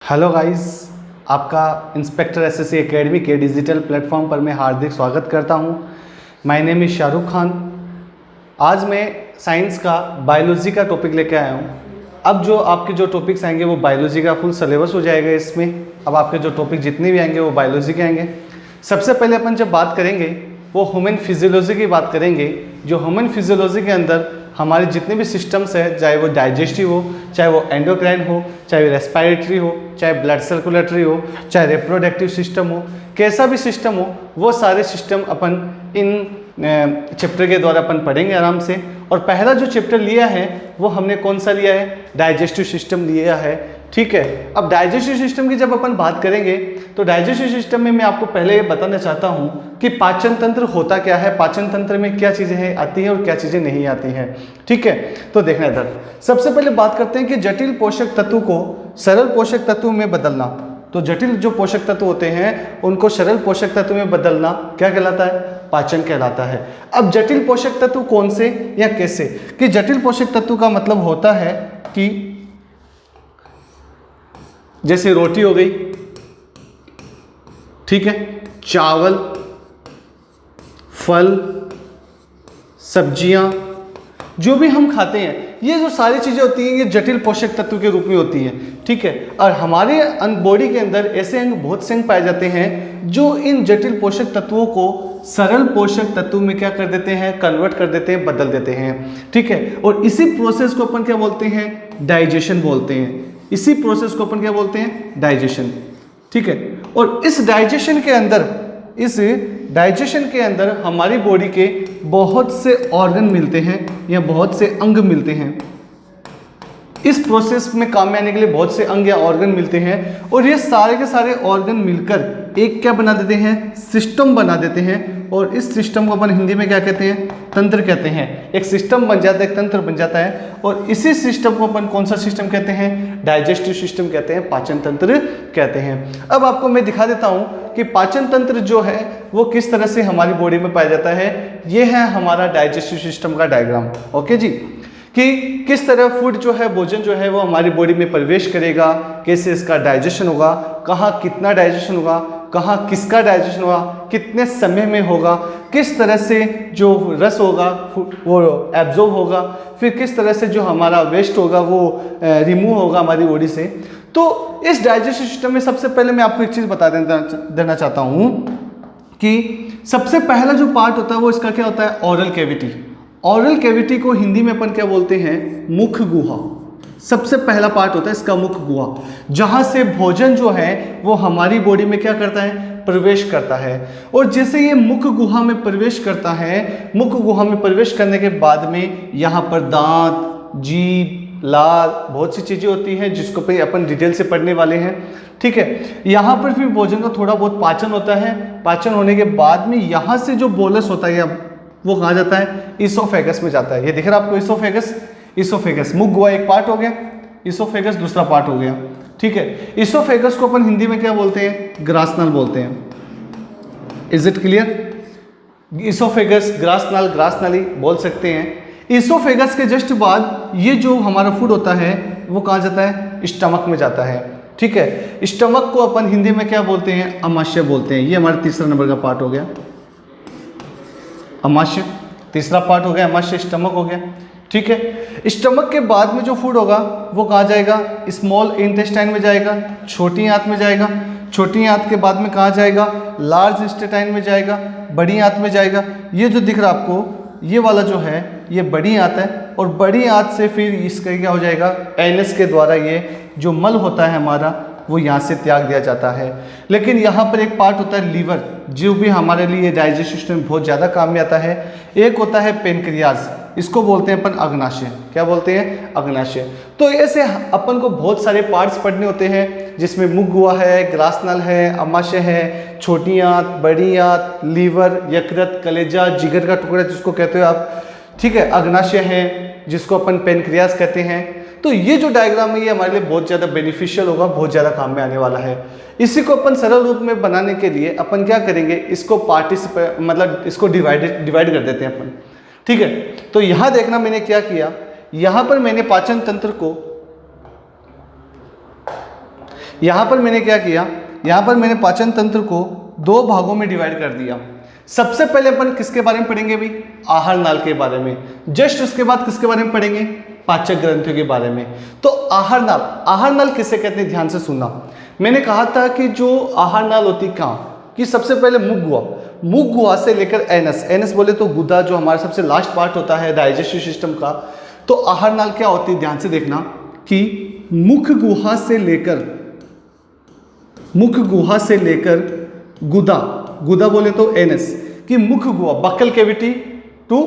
Hello guys, आपका inspector SSC academy के digital platform पर मैं हार्दिक स्वागत करता हूं। My name is Shahrukh Khan. आज मैं साइंस का बायोलॉजी का टॉपिक लेकर आया हूं। अब जो आपके जो टॉपिक्स आएंगे वो बायोलॉजी का फुल सिलेबस हो जाएगा इसमें। अब आपके जो टॉपिक जितने भी आएंगे वो बायोलॉजी के आएंगे। सबसे पहले अपन जब बात करेंगे वो ह्यूमन फिजियोलॉजी की बात करेंगे। जो ह्यूमन फिजियोलॉजी के अंदर हमारे जितने भी सिस्टम्स हैं, चाहे वो डाइजेस्टिव हो, चाहे वो एंडोक्राइन हो, चाहे रेस्पिरेटरी हो, चाहे ब्लड सर्कुलेटरी हो, चाहे रिप्रोडक्टिव सिस्टम हो, कैसा भी सिस्टम हो, वो सारे सिस्टम अपन इन चैप्टर के द्वारा अपन पढ़ेंगे आराम से। और पहला जो चैप्टर लिया है वो हमने कौन सा लिया है? डाइजेस्टिव सिस्टम लिया है। ठीक है, अब डाइजेस्टिव सिस्टम की जब अपन बात करेंगे तो डाइजेस्टिव सिस्टम में मैं आपको पहले ये बताना चाहता हूँ कि पाचन तंत्र होता क्या है, पाचन तंत्र में क्या चीज़ें आती हैं और क्या चीज़ें नहीं आती हैं। ठीक है, तो देखना इधर। सबसे पहले बात करते हैं कि जटिल पोषक तत्व को सरल पोषक तत्व में बदलना। तो जटिल जो पोषक तत्व होते हैं उनको सरल पोषक तत्व में बदलना क्या कहलाता है? पाचन कहलाता है। अब जटिल पोषक तत्व कौन से या कैसे? कि जटिल पोषक तत्व का मतलब होता है कि जैसे रोटी हो गई, ठीक है, चावल, फल, सब्जियां, जो भी हम खाते हैं, ये जो सारी चीज़ें होती हैं ये जटिल पोषक तत्व के रूप में होती हैं। ठीक है, और हमारे बॉडी के अंदर ऐसे अंग, बहुत से अंग पाए जाते हैं जो इन जटिल पोषक तत्वों को सरल पोषक तत्व में क्या कर देते हैं? कन्वर्ट कर देते हैं, बदल देते हैं। ठीक है, और इसी प्रोसेस को अपन क्या बोलते हैं? डाइजेशन बोलते हैं। इसी प्रोसेस को अपन क्या बोलते हैं? डाइजेशन। ठीक है, और इस डाइजेशन के अंदर हमारी बॉडी के बहुत से ऑर्गन मिलते हैं या बहुत से अंग मिलते हैं। इस प्रोसेस में काम में आने के लिए बहुत से अंग या ऑर्गन मिलते हैं और ये सारे के सारे ऑर्गन मिलकर एक क्या बना देते हैं? सिस्टम बना देते हैं। और इस सिस्टम को अपन हिंदी में क्या कहते हैं? तंत्र कहते हैं। एक सिस्टम बन जाता है, एक तंत्र बन जाता है, और इसी सिस्टम को अपन कौन सा सिस्टम कहते हैं? डाइजेस्टिव सिस्टम कहते हैं, पाचन तंत्र कहते हैं। अब आपको मैं दिखा देता हूँ कि पाचन तंत्र जो है वो किस तरह से हमारी बॉडी में पाया जाता है। ये है हमारा डाइजेस्टिव सिस्टम का डायग्राम। ओके जी, कि किस तरह फूड जो है, भोजन जो है वो हमारी बॉडी में प्रवेश करेगा, कैसे इसका डाइजेशन होगा, कहाँ कितना डाइजेशन होगा, कहाँ किसका डाइजेशन होगा, कितने समय में होगा, किस तरह से जो रस होगा वो एब्जॉर्ब होगा, फिर किस तरह से जो हमारा वेस्ट होगा वो रिमूव होगा हमारी बॉडी से। तो इस डाइजेस्टिव सिस्टम में सबसे पहले मैं आपको एक चीज़ बता देना चाहता हूँ कि सबसे पहला जो पार्ट होता है वो इसका क्या होता है? Oral cavity. ओरल कैविटी को हिंदी में अपन क्या बोलते हैं? मुख गुहा। सबसे पहला पार्ट होता है इसका मुख गुहा, जहां से भोजन जो है वो हमारी बॉडी में क्या करता है? प्रवेश करता है। और जैसे ये मुख गुहा में प्रवेश करता है, मुख गुहा में प्रवेश करने के बाद में यहाँ पर दांत, जीभ, लार, बहुत सी चीज़ें होती हैं जिसको पे अपन डिटेल से पढ़ने वाले हैं। ठीक है, यहाँ पर फिर भोजन का थोड़ा बहुत पाचन होता है। पाचन होने के बाद में यहाँ से जो बोलस होता है वो कहाँ जाता है? इसोफेगस में जाता है। ये दिख रहा है आपको इसोफेगस? इसोफेगस, मुख गुहा एक पार्ट हो गया, इसोफेगस दूसरा पार्ट हो गया। ठीक है, इसोफेगस को अपन हिंदी में क्या बोलते हैं? ग्रासनल बोलते हैं। Is it clear? इसोफेगस, ग्रासनल, ग्रासनली बोल सकते हैं। इसोफेगस के जस्ट बाद ये जो हमारा फूड होता है वो कहाँ जाता है? स्टमक में जाता है। ठीक है, स्टमक को अपन हिंदी में क्या बोलते हैं? अमाशय बोलते हैं। ये हमारा तीसरा नंबर का पार्ट हो गया, अमाशय। तीसरा पार्ट हो गया अमाशय, स्टमक हो गया। ठीक है, स्टमक के बाद में जो फूड होगा वो कहाँ जाएगा? स्मॉल इंटेस्टाइन में जाएगा, छोटी आंत में जाएगा। छोटी आंत के बाद में कहाँ जाएगा? लार्ज इंटेस्टाइन में जाएगा, बड़ी आंत में जाएगा। ये जो दिख रहा आपको, ये वाला जो है ये बड़ी आंत है, और बड़ी आंत से फिर इसका क्या हो जाएगा? एनस के द्वारा ये जो मल होता है हमारा वो यहाँ से त्याग दिया जाता है। लेकिन यहाँ पर एक पार्ट होता है लीवर, जो भी हमारे लिए डाइजेस्टिव सिस्टम में बहुत ज़्यादा काम में आता है। एक होता है पेनक्रियाज, इसको बोलते हैं अपन अग्नाशय। क्या बोलते हैं? अग्नाशय। तो ऐसे अपन को बहुत सारे पार्ट्स पढ़ने होते हैं जिसमें मुख गुहा है, ग्रासनल है, अमाशय है, छोटी आंत, बड़ी आंत, लीवर, यकृत, कलेजा, जिगर का टुकड़ा जिसको कहते हो आप। ठीक है, अग्नाशय है जिसको अपन पेनक्रियाज कहते हैं। तो ये जो डायग्राम है ये हमारे लिए बहुत ज़्यादा बेनिफिशियल होगा, बहुत ज़्यादा काम में आने वाला है। इसी को अपन सरल रूप में बनाने के लिए अपन क्या करेंगे? इसको मतलब इसको डिवाइड कर देते हैं अपन। ठीक है, तो यहाँ देखना मैंने क्या किया, यहाँ पर मैंने पाचन तंत्र को यहाँ पर मैंने क्या किया, यहाँ पर मैंने पाचन तंत्र को दो भागों में डिवाइड कर दिया। सबसे पहले अपन किसके बारे में पढ़ेंगे भी, आहार नाल के बारे में। जस्ट उसके बाद किसके बारे में पढ़ेंगे, पाचक ग्रंथियों के बारे में। तो आहार नाल, आहार नाल किसे कहते हैं, ध्यान से सुनना। मैंने कहा था कि जो आहार नाल होती कहाँ, कि सबसे पहले मुख गुहा, मुख गुहा से लेकर एनस, एनस बोले तो गुदा जो हमारा सबसे लास्ट पार्ट होता है डाइजेस्टिव सिस्टम का। तो आहार नाल क्या होती है, ध्यान से देखना कि मुख गुहा से लेकर, मुख गुहा से लेकर गुदा, गुदा बोले तो एनस, कि मुख गुहा buccal cavity to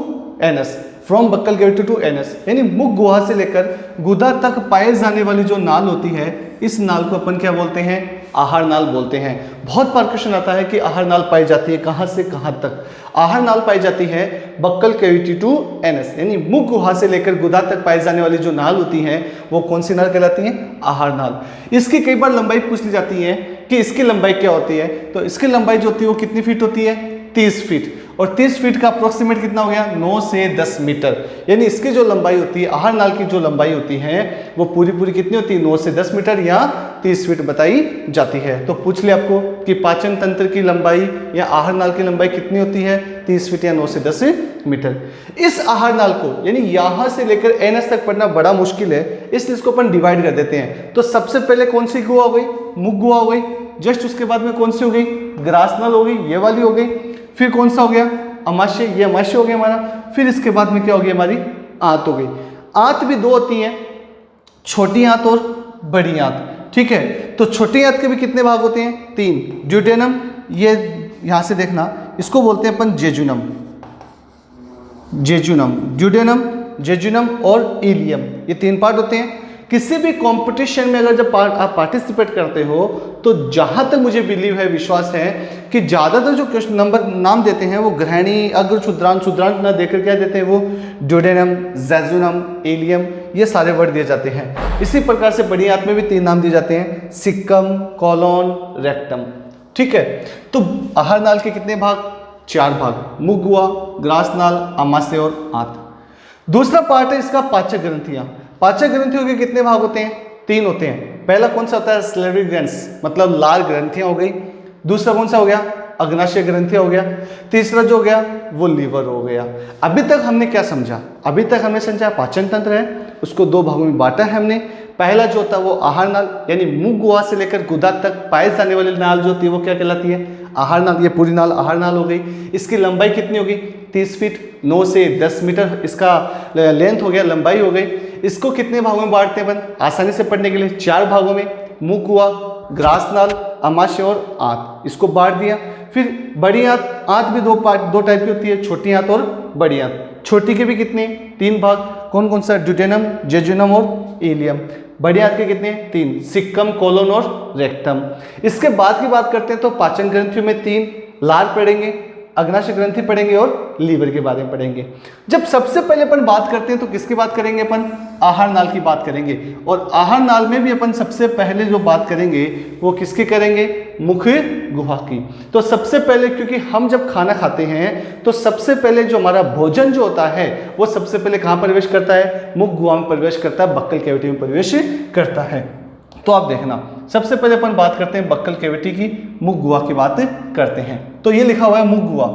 anus, from buccal cavity to anus, यानी मुख गुहा से लेकर गुदा तक पाए जाने वाली जो नाल होती है, इस नाल को अपन क्या बोलते हैं, आहार नाल बोलते हैं। बहुत बार क्वेश्चन आता है कि आहार नाल पाई जाती है कहाँ से कहाँ तक। आहार नाल पाई जाती है बक्कल कैविटी टू एनस, यानी मुख गुहा से लेकर गुदा तक पाई जाने वाली जो नाल होती है वो कौन सी नाल कहलाती है, आहार नाल। इसकी कई बार लंबाई पूछ ली जाती है कि इसकी लंबाई क्या होती है, तो इसकी लंबाई जो होती है वो कितनी फीट होती है, 30 फीट, और 30 फीट का अप्रोक्सीमेट कितना हो गया, 9 से 10 मीटर। यानी इसकी जो लंबाई होती है, आहार नाल की जो लंबाई होती है वो पूरी पूरी कितनी होती है, 9 से 10 मीटर या 30 फीट बताई जाती है। तो पूछ ले आपको कि पाचन तंत्र की लंबाई या आहार नाल की लंबाई कितनी होती है, 30 फीट या 9 से 10 मीटर। इस आहार नाल को यानी यहाँ से लेकर एनएस तक पढ़ना बड़ा मुश्किल है, इसलिए इसको अपन डिवाइड कर देते हैं। तो सबसे पहले कौन सी गुहा हो गई, मुख गुहा हो गई। जस्ट उसके बाद में कौन सी हो गई, ग्रास नाल हो गई, ये वाली हो गई। फिर कौन सा हो गया, अमाशय, ये अमाशय हो गया हमारा। फिर इसके बाद में क्या हो गया, हमारी आंत हो गई। आंत भी दो होती हैं, छोटी आंत और बड़ी आंत, ठीक है। तो छोटी आंत के भी कितने भाग होते हैं, 3। ड्यूडेनम, ये यहां से देखना, इसको बोलते हैं अपन जेजुनम, जेजुनम, ड्यूडेनम, जेजुनम और इलियम, ये 3 पार्ट होते हैं। किसी भी कंपटीशन में अगर जब आप पार्टिसिपेट करते हो तो जहां तक मुझे बिलीव है, विश्वास है कि ज़्यादातर जो क्वेश्चन नंबर नाम देते हैं वो ग्रहणी, अग्र, क्षुद्रांत, क्षुद्रांत ना देकर क्या देते हैं, वो ड्यूडेनम, जेजुनम, एलियम, ये सारे वर्ड दिए जाते हैं। इसी प्रकार से बड़ी आंत में भी 3 नाम दिए जाते हैं, सिक्कम, कोलोन, रेक्टम, ठीक है। तो आहार नाल के कितने भाग, 4 भाग, मुख गुहा, ग्रास नाल, आमाशय और आंत। दूसरा पार्ट है इसका पाचक ग्रंथियां। पाचक ग्रंथियों के कितने भाग होते हैं, 3 होते हैं। पहला कौन सा होता है, स्लेवरी ग्रंथ्स, मतलब लाल ग्रंथियां हो गई। दूसरा कौन सा हो गया, अग्नाशय ग्रंथियां हो गया। तीसरा जो हो गया वो लीवर हो गया। अभी तक हमने क्या समझा, अभी तक हमने समझा पाचन तंत्र है, उसको 2 भागों में बांटा है हमने। पहला जो होता है वो आहार नाल, यानी मुख गुहा से लेकर गुदा तक पाए जाने वाली नाल जो होती है वो क्या कहलाती है, आहार नाल। ये पूरी नाल आहार नाल हो गई। इसकी लंबाई कितनी होगी, 30 फीट, 9 से 10 मीटर इसका लेंथ हो गया, लंबाई हो गई। इसको कितने भागों में बांटते हैं अपन, आसानी से पढ़ने के लिए 4 भागों में, मुख गुहा, ग्रास नाल, आमाशय और आंत, इसको बांट दिया। फिर बड़ी आंत, आंत भी 2 टाइप की होती है, छोटी आंत और बड़ी आंत। छोटी के भी कितने, 3 भाग, कौन कौन सा, ड्यूडेनम, जेजुनम और इलियम। बड़ी आंत के कितने, 3, सिक्कम, कोलोन और रेक्टम। इसके बाद की बात करते हैं तो पाचन ग्रंथियों में 3, लार पढ़ेंगे, अग्नाशय ग्रंथि पढ़ेंगे और लीवर के बारे में पढ़ेंगे। जब सबसे पहले अपन बात करते हैं तो किसकी बात करेंगे, अपन आहार नाल की बात करेंगे। और आहार नाल में भी अपन सबसे पहले जो बात करेंगे वो किसकी करेंगे, मुख गुहा की। तो सबसे पहले, क्योंकि हम जब खाना खाते हैं तो सबसे पहले जो हमारा भोजन जो होता है वो सबसे पहले कहाँ प्रवेश करता है, मुख गुहा में प्रवेश करता है, बक्कल कैविटी में प्रवेश करता है। तो आप देखना, सबसे पहले अपन बात करते हैं बक्कल कैविटी की, मुख गुहा की बात करते हैं। तो ये लिखा हुआ है मुख गुहा,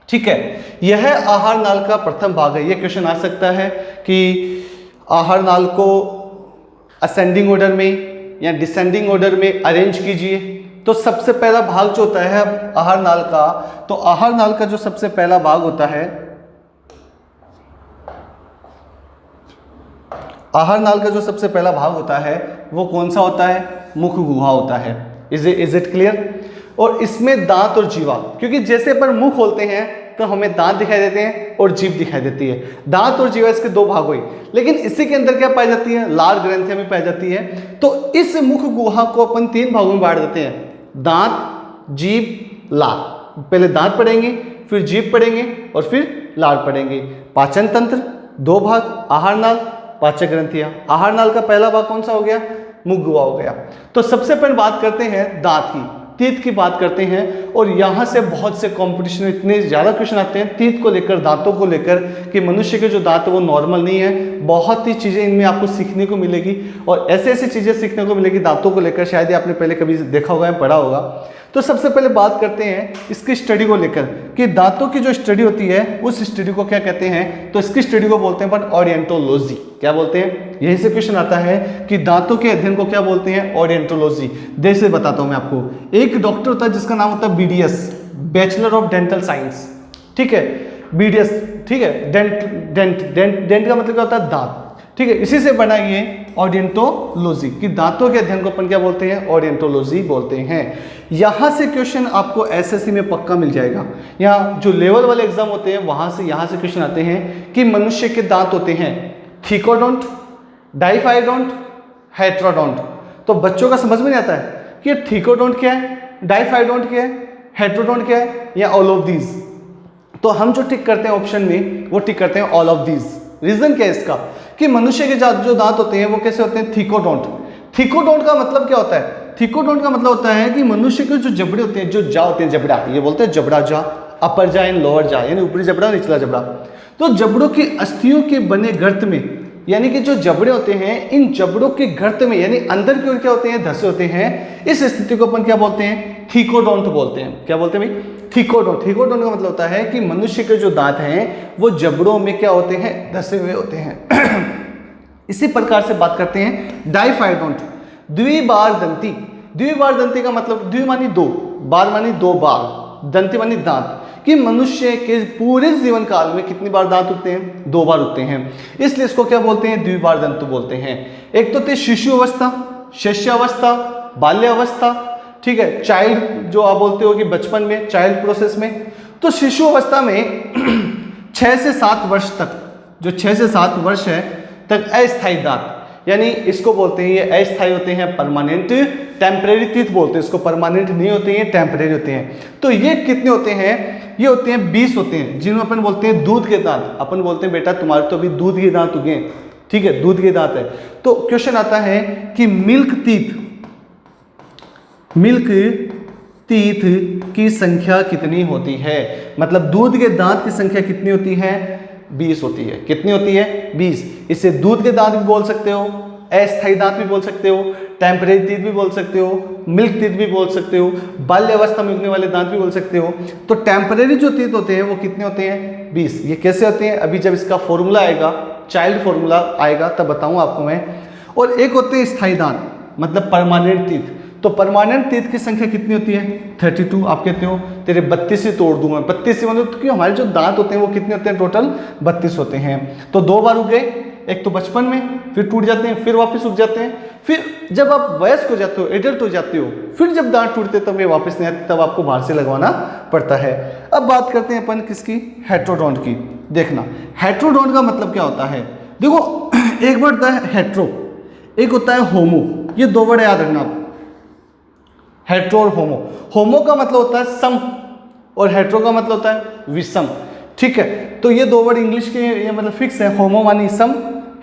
ठीक है। यह आहार नाल का प्रथम भाग है। ये क्वेश्चन आ सकता है कि आहार नाल को असेंडिंग ऑर्डर में या डिसेंडिंग ऑर्डर में अरेंज कीजिए। तो सबसे पहला भाग जो होता है आहार नाल का, तो आहार नाल का जो सबसे पहला भाग होता है, आहार नाल का जो सबसे पहला भाग होता है वो कौन सा होता है, मुख गुहा होता है। Is it clear. और इसमें दांत और जीवा, क्योंकि जैसे अपन मुंह खोलते हैं तो हमें दांत दिखाई देते हैं और जीभ दिखाई देती है। दांत और जीवा इसके 2 भाग हुए, लेकिन इसी के अंदर क्या पाई जाती है, लार ग्रंथियां में पाई जाती है। तो इस मुख गुहा को अपन 3 भागों में बांट देते हैं, दांत, जीभ, लार। पहले दांत पढ़ेंगे, फिर जीभ पढ़ेंगे और फिर लार पढ़ेंगे। पाचन तंत्र 2 भाग, आहार नाल, पाचक ग्रंथियां। आहार नाल का पहला भाग कौन सा हो गया, मुख गुहा हो गया। तो सबसे पहले बात करते हैं दांत की, टीथ की बात करते हैं। और यहाँ से बहुत से कंपटीशन में इतने ज़्यादा क्वेश्चन आते हैं टीथ को लेकर, दांतों को लेकर, कि मनुष्य के जो दांत है वो नॉर्मल नहीं है। बहुत ही चीज़ें इनमें आपको सीखने को मिलेगी और ऐसे ऐसी चीज़ें सीखने को मिलेगी दांतों को लेकर, शायद ही आपने पहले कभी देखा होगा या पढ़ा होगा। तो सबसे पहले बात करते हैं इसकी स्टडी को लेकर कि दांतों की जो स्टडी होती है उस स्टडी को क्या कहते हैं। तो इसकी स्टडी को बोलते हैं ओरिएंटोलॉजी। क्या बोलते हैं? यही से क्वेश्चन आता है कि दांतों के अध्ययन को क्या बोलते हैं? ओरिएंटोलॉजी। जैसे बताता हूं मैं आपको, एक डॉक्टर होता है जिसका नाम होता है BDS, bachelor of dental science. ठीक है, BDS, ठीक है, डेंट का मतलब क्या होता है? दांत। ठीक है, इसी से बना ये ओरिएंटोलॉजी कि दांतों के अध्ययन को अपन क्या बोलते हैं? ओरिएंटोलॉजी बोलते हैं। यहां से क्वेश्चन आपको SSC में पक्का मिल जाएगा। यहाँ जो लेवल वाले एग्जाम होते हैं वहां से क्वेश्चन आते हैं कि मनुष्य के दांत होते हैं थिकोडोंट, डाइफाइडोंट, हेट्रोडोंट। तो बच्चों का समझ में नहीं आता है कि थिकोडोंट क्या है, डाइफाइडोंट क्या है, हेट्रोडोंट क्या है, या ऑल ऑफ दीज। तो हम जो टिक करते हैं ऑप्शन में वो टिक करते हैं ऑल ऑफ दीज। रीजन क्या है इसका? कि मनुष्य के जो दांत होते हैं वो कैसे होते हैं? थिकोडोंट। थिकोडोंट का मतलब क्या होता है? थिकोडोंट का मतलब होता है कि मनुष्य के जो जबड़े होते हैं, जो जा होते हैं, जबड़ा, ये बोलते हैं जबड़ा जा, अपर जा एंड लोअर जा, यानी ऊपरी जबड़ा, निचला जबड़ा। तो जबड़ों की अस्थियों के बने गर्त में, यानी कि जो जबड़े होते हैं इन जबड़ों के गर्त में, यानी अंदर की ओर क्या होते हैं? धंसे होते हैं। इस स्थिति को अपन क्या बोलते हैं? थिकोडोंट बोलते हैं। क्या बोलते हैं भाई? थिकोडोंट। थिकोडोंट का मतलब होता है कि मनुष्य के जो दांत हैं वो जबड़ों में क्या होते हैं? धंसे हुए होते हैं। इसी प्रकार से बात करते हैं डाइफाइडोंट, द्विबार दंती। द्विबार दंती का मतलब द्वि मानी दो, बार मानी दो बार, दंती मानी दांत, कि मनुष्य के पूरे जीवन काल में कितनी बार दांत उगते हैं? 2 बार उगते हैं। इसलिए इसको क्या बोलते हैं? द्विबार दंतु बोलते हैं। एक तो थे शिशु अवस्था, शिष्यावस्था, बाल्यावस्था, ठीक है, चाइल्ड जो आप बोलते हो कि बचपन में, चाइल्ड प्रोसेस में। तो शिशु अवस्था में 6 से 7 वर्ष तक, जो 6 से 7 वर्ष है तक अस्थायी दांत, यानी इसको बोलते हैं, ये अस्थायी होते हैं, परमानेंट, टेम्परेरी टीथ बोलते हैं इसको। परमानेंट नहीं होते हैं, टेम्परेरी होते हैं। तो ये कितने होते हैं? ये होते हैं 20 होते हैं, जिन्हें अपन बोलते हैं दूध के दांत। अपन बोलते हैं बेटा तुम्हारे तो अभी दूध के दांत उगे, ठीक है, दूध के दांत है। तो क्वेश्चन आता है कि मिल्क टीथ की संख्या कितनी होती है? मतलब दूध के दांत की संख्या कितनी होती है? 20 होती है। कितनी होती है? 20। इसे दूध के दांत भी बोल सकते हो, अस्थायी दांत भी बोल सकते हो, टेम्परेरी टीथ भी बोल सकते हो, मिल्क टीथ भी बोल सकते हो, बाल्य अवस्था में उगने वाले दांत भी बोल सकते हो। तो टेम्परेरी जो टीथ होते हैं वो कितने होते हैं? 20। ये कैसे होते हैं? अभी जब इसका फॉर्मूला आएगा, चाइल्ड फॉर्मूला आएगा तब बताऊंगा आपको मैं। और एक होते हैं स्थायी दांत, मतलब परमानेंट टीथ। तो परमानेंट टीथ की संख्या कितनी होती है? 32। आप कहते हो तेरे 32 ही तोड़ दूंगा। 32 मतलब क्योंकि हमारे जो दांत होते हैं वो कितने होते हैं? टोटल 32 होते हैं। तो 2 बार उग गए, एक तो बचपन में, फिर टूट जाते हैं, फिर वापस उग जाते हैं। फिर जब आप वयस्क हो जाते हो, एडल्ट हो जाते हो, फिर जब दांत टूटते तब ये वापस नहीं आते, तब आपको बाहर से लगवाना पड़ता है। अब बात करते हैं अपन किसकी? हेट्रोडोंट की। देखना हेट्रोडोंट का मतलब क्या होता है। देखो एक वर्ड होता है हेट्रो, एक होता है होमो। ये 2 वर्ड याद रखना आप, हेट्रो और होमो। होमो का मतलब होता है सम और हेट्रो का मतलब होता है विषम। ठीक है, तो ये 2 वर्ड इंग्लिश के ये मतलब फिक्स है, होमो मानी सम,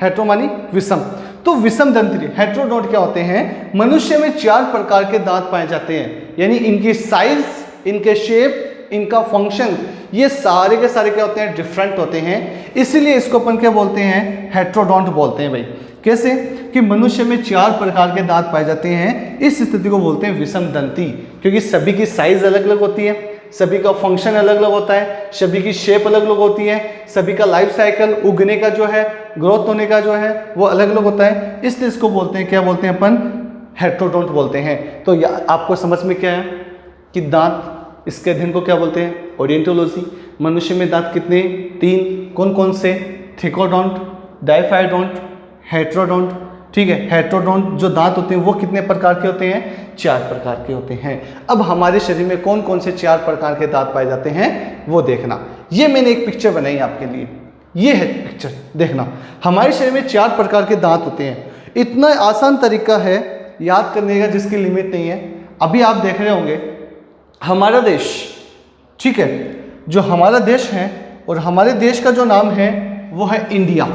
हेट्रो मानी विषम। तो विषम दंत्री हेट्रोडोंट क्या होते हैं? मनुष्य में 4 प्रकार के दांत पाए जाते हैं, यानी इनकी साइज, इनके शेप, इनका फंक्शन, ये सारे के सारे क्या होते हैं? डिफरेंट होते हैं। इसीलिए इसको अपन क्या बोलते हैं? हेट्रोडोंट बोलते हैं भाई। कैसे? कि मनुष्य में 4 प्रकार के दांत पाए जाते हैं। इस स्थिति को बोलते हैं विषम दंती, क्योंकि सभी की साइज अलग अलग होती है, सभी का फंक्शन अलग अलग होता है, सभी की शेप अलग अलग होती है, सभी का लाइफ साइकिल, उगने का जो है, ग्रोथ होने का जो है वो अलग अलग होता है। इसलिए इसको बोलते हैं, क्या बोलते हैं अपन? हेट्रोडोंट बोलते हैं। तो आपको समझ में क्या है कि दांत, इसके अध्ययन को क्या बोलते हैं? ओरिएंटोलॉजी। मनुष्य में दांत कितने? 3। कौन कौन से? थिकोडोंट, डाइफाइडोंट, हेट्रोडोंट। ठीक है, हेट्रोडोंट जो दांत होते हैं वो कितने प्रकार के होते हैं? 4 प्रकार के होते हैं। अब हमारे शरीर में कौन कौन से 4 प्रकार के दांत पाए जाते हैं वो देखना। ये मैंने एक पिक्चर बनाई आपके लिए, ये है पिक्चर, देखना। हमारे शरीर में 4 प्रकार के दांत होते हैं। इतना आसान तरीका है याद करने का जिसकी लिमिट नहीं है। अभी आप देख रहे होंगे हमारा देश, ठीक है, जो हमारा देश है और हमारे देश का जो नाम है वो है India.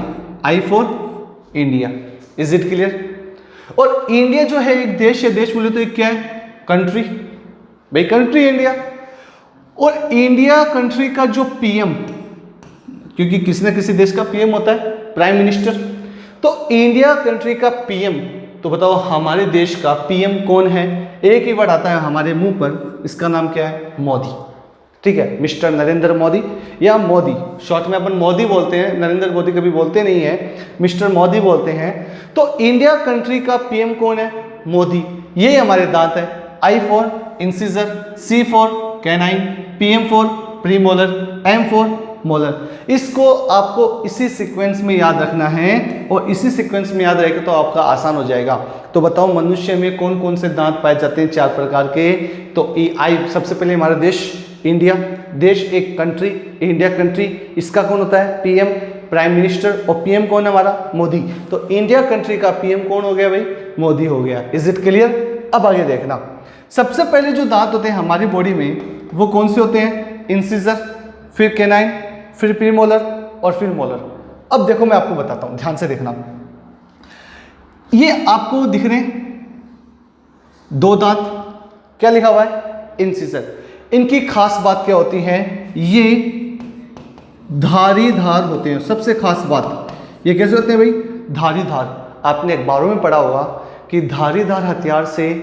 I for India. Is it clear? और इंडिया जो है एक देश है, देश बोले तो एक क्या है? कंट्री। भाई कंट्री इंडिया। और इंडिया कंट्री का जो पीएम, क्योंकि किसी न किसी देश का पीएम होता है, प्राइम मिनिस्टर, तो इंडिया कंट्री का पीएम, तो बताओ हमारे देश का पीएम कौन है? एक ही वर्ड आता है हमारे मुंह पर, इसका नाम क्या है? मोदी। ठीक है, मिस्टर नरेंद्र मोदी या मोदी, शॉर्ट में अपन मोदी बोलते हैं, नरेंद्र मोदी कभी बोलते नहीं है, मिस्टर मोदी बोलते हैं। तो इंडिया कंट्री का पीएम कौन है? मोदी। ये हमारे दांत है, I for incisor, C for canine, PM for premolar, M for molar. इसको आपको इसी सीक्वेंस में याद रखना है और इसी सीक्वेंस में याद रहेगा तो आपका आसान हो जाएगा। तो बताओ मनुष्य में कौन कौन से दांत पाए जाते हैं? 4 प्रकार के। तो आई, सबसे पहले हमारा देश इंडिया, देश एक कंट्री, इंडिया कंट्री, इसका कौन होता है? पीएम, प्राइम मिनिस्टर, और पीएम कौन है हमारा? मोदी। तो इंडिया कंट्री का पीएम कौन हो गया भाई? मोदी हो गया। Is it clear? अब आगे देखना, सबसे पहले जो दांत होते हैं हमारी बॉडी में वो कौन से होते हैं? इंसिजर, फिर कैनाइन, फिर प्रीमोलर और फिर मोलर। अब देखो मैं आपको बताता हूं, ध्यान से देखना। ये आपको दिख रहे हैं 2 दांत, क्या लिखा हुआ है? इंसिजर। इनकी खास बात क्या होती है? ये धारीदार होते हैं। सबसे खास बात ये कैसे होते हैं भाई? धारीदार। आपने अखबारों में पढ़ा होगा कि धारीदार हथियार से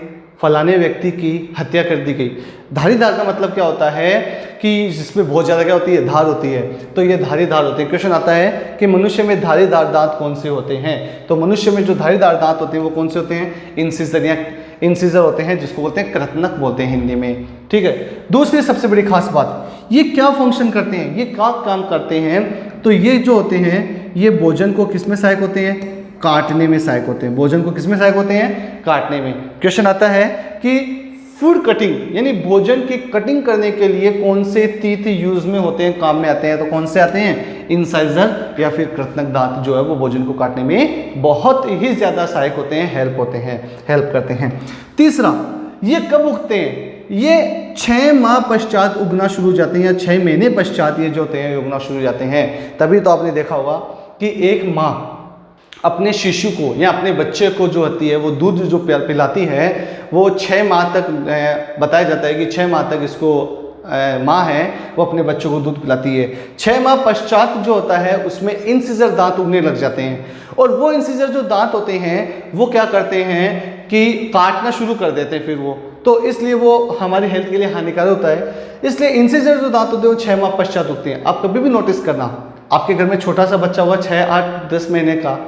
फलाने व्यक्ति की हत्या कर दी गई। धारीदार का मतलब क्या होता है? कि जिसमें बहुत ज़्यादा क्या होती है? धार होती है। तो ये धारीदार होते हैं। क्वेश्चन आता है कि मनुष्य में धारीदार दांत कौन से होते हैं? तो मनुष्य में जो धारीदार दांत होते हैं वो कौन से होते हैं? इंसिजर या इंसिजर होते हैं, जिसको बोलते हैं कृतनक बोलते हैं हिंदी में। ठीक है, दूसरी सबसे बड़ी खास बात, ये क्या फंक्शन करते हैं? ये क्या काम करते हैं? तो ये जो होते हैं ये भोजन को किस में सहायक होते हैं? काटने में सहायक होते हैं। भोजन को किस में सहायक होते हैं? काटने में। क्वेश्चन आता है कि फूड कटिंग यानी भोजन की कटिंग करने के लिए कौन से तीत यूज में होते हैं, काम में आते हैं? तो कौन से आते हैं? इंसाइजर या फिर कृतनक दांत जो है वो भोजन को काटने में बहुत ही ज्यादा सहायक होते हैं, हेल्प करते हैं। तीसरा, ये कब उगते हैं? ये 6 माह पश्चात उगना शुरू हो जाते हैं या 6 महीने पश्चात ये जो होते हैं उगना शुरू हो जाते हैं। तभी तो आपने देखा होगा कि एक माँ अपने शिशु को या अपने बच्चे को जो होती है वो दूध जो पिलाती है वो 6 माह तक, बताया जाता है कि 6 माह तक इसको माँ है वो अपने बच्चों को दूध पिलाती है। 6 माह पश्चात जो होता है उसमें इंसिजर दांत उगने लग जाते हैं और वो इंसिजर जो दांत होते हैं वो क्या करते हैं कि काटना शुरू कर देते हैं फिर वो, तो इसलिए वो हमारी हेल्थ के लिए हानिकारक होता है। इसलिए इंसिजर जो दांत होते हैं वो 6 माह पश्चात उगते हैं। आप कभी भी नोटिस करना, आपके घर में छोटा सा बच्चा होगा 6, 8, 10 महीने का,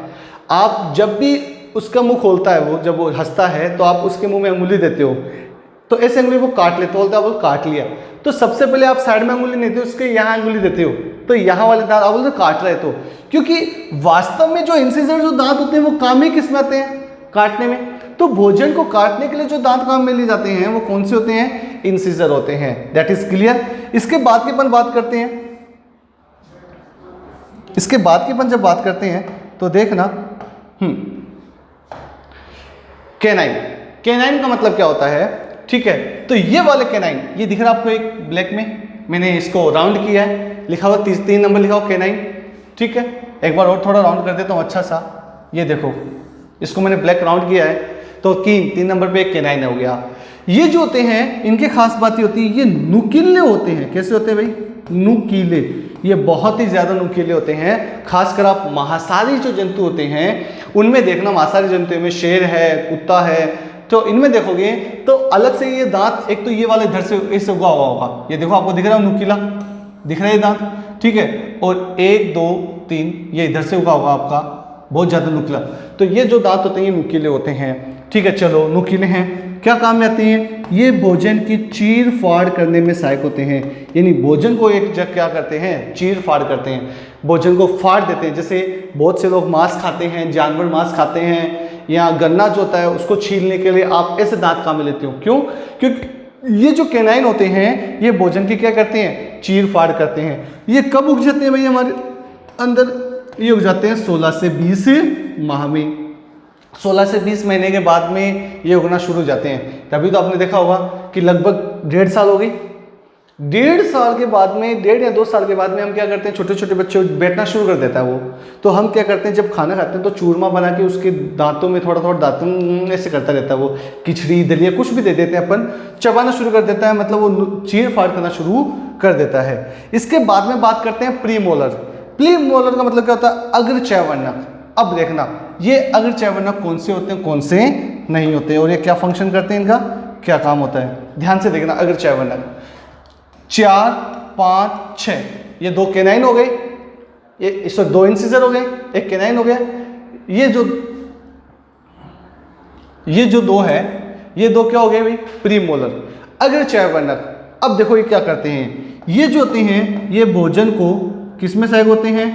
आप जब भी उसका मुंह खोलता है वो, जब वो हंसता है तो आप उसके मुंह में अंगुली देते हो, तो ऐसे अंगुली वो काट लेते हो, बोलता है वो काट लिया। तो सबसे पहले आप साइड में अंगुली नहीं देते, उसके यहाँ अंगुली देते हो, तो यहाँ वाले दांत आप बोलते हो काट रहे, तो क्योंकि वास्तव में जो इंसिजर जो दांत होते हैं वो काम ही किस में आते हैं? काटने में। तो भोजन को काटने के लिए जो दांत काम में लिए जाते हैं वो कौन से होते हैं? इंसिजर होते हैं। That is clear. इसके बाद की अपन बात करते हैं, इसके बाद की अपन जब बात करते हैं तो देखना कैनाइन। कैनाइन का मतलब क्या होता है? ठीक है, तो ये वाले कैनाइन, ये दिख रहा है आपको एक ब्लैक में, मैंने इसको राउंड किया है, लिखा हुआ 3 नंबर लिखा हुआ कैनाइन। ठीक है, एक बार और थोड़ा राउंड कर देता हूँ अच्छा सा, ये देखो इसको मैंने ब्लैक राउंड किया है तो 3 नंबर पे एक कैनाइन हो गया। ये जो होते हैं इनके खास बात ये होती है ये नुकीले होते हैं। कैसे होते हैं भाई? नुकीले। ये बहुत ही ज़्यादा नुकीले होते हैं। खासकर आप मांसाहारी जो जंतु होते हैं उनमें देखना, मांसाहारी जंतु में शेर है, कुत्ता है, तो इनमें देखोगे तो अलग से ये दांत, एक तो ये वाले इधर से ऐसे उगा हुआ होगा, ये देखो आपको दिख रहा है नुकीला, दिख रहा है दांत, ठीक है, और 1, 2, 3 ये इधर से उगा होगा आपका, बहुत ज़्यादा नुकीला। तो ये जो दांत होते हैं ये नुकीले होते हैं। ठीक है, चलो नुकीले हैं, क्या काम में आते हैं? ये भोजन की चीर फाड़ करने में सहायक होते हैं। यानी भोजन को एक जगह क्या करते हैं? चीर फाड़ करते हैं, भोजन को फाड़ देते हैं। जैसे बहुत से लोग मांस खाते हैं, जानवर मांस खाते हैं, या गन्ना जो होता है उसको छीलने के लिए आप ऐसे दांत काम में लेते हो। क्यों? क्योंकि ये जो कैनाइन होते हैं ये भोजन की क्या करते हैं? चीर फाड़ करते हैं। ये कब उग जाते हैं भाई हमारे अंदर? ये उग जाते हैं 16 से 20 माह में। 16 से 20 महीने के बाद में ये उगना शुरू हो जाते हैं। तभी तो आपने देखा होगा कि लगभग 1.5 साल हो गई, 1.5 साल के बाद में, 1.5 या 2 साल के बाद में हम क्या करते हैं, छोटे छोटे बच्चे बैठना शुरू कर देता है वो, तो हम क्या करते हैं, जब खाना खाते हैं तो चूरमा बना के उसके दांतों में थोड़ा थोड़ा दांतों ऐसे करता रहता है वो, खिचड़ी दलिया कुछ भी दे देते हैं अपन, चबाना शुरू कर देता है, मतलब वो चीर फाड़ करना शुरू कर देता है। इसके बाद में बात करते हैं प्रीमोलर। प्रीमोलर का मतलब क्या होता है, अग्रचैवर्णक। अब देखना ये अग्रचैवर्णक कौन से होते हैं, कौन से नहीं होते, और ये क्या फंक्शन करते हैं, इनका क्या काम होता है, ध्यान से देखना। अग्रचैवर्णक 4, 5, 6, ये 2 केनाइन हो गए, ये इसमें 2 इंसिजर हो गए, 1 केनाइन हो गया। ये जो 2 है, ये 2 क्या हो गए भाई, प्रीमोलर। अग्रचैवर्णक, अब देखो ये क्या करते हैं, ये जो होते हैं ये भोजन को किस में सहायक होते हैं,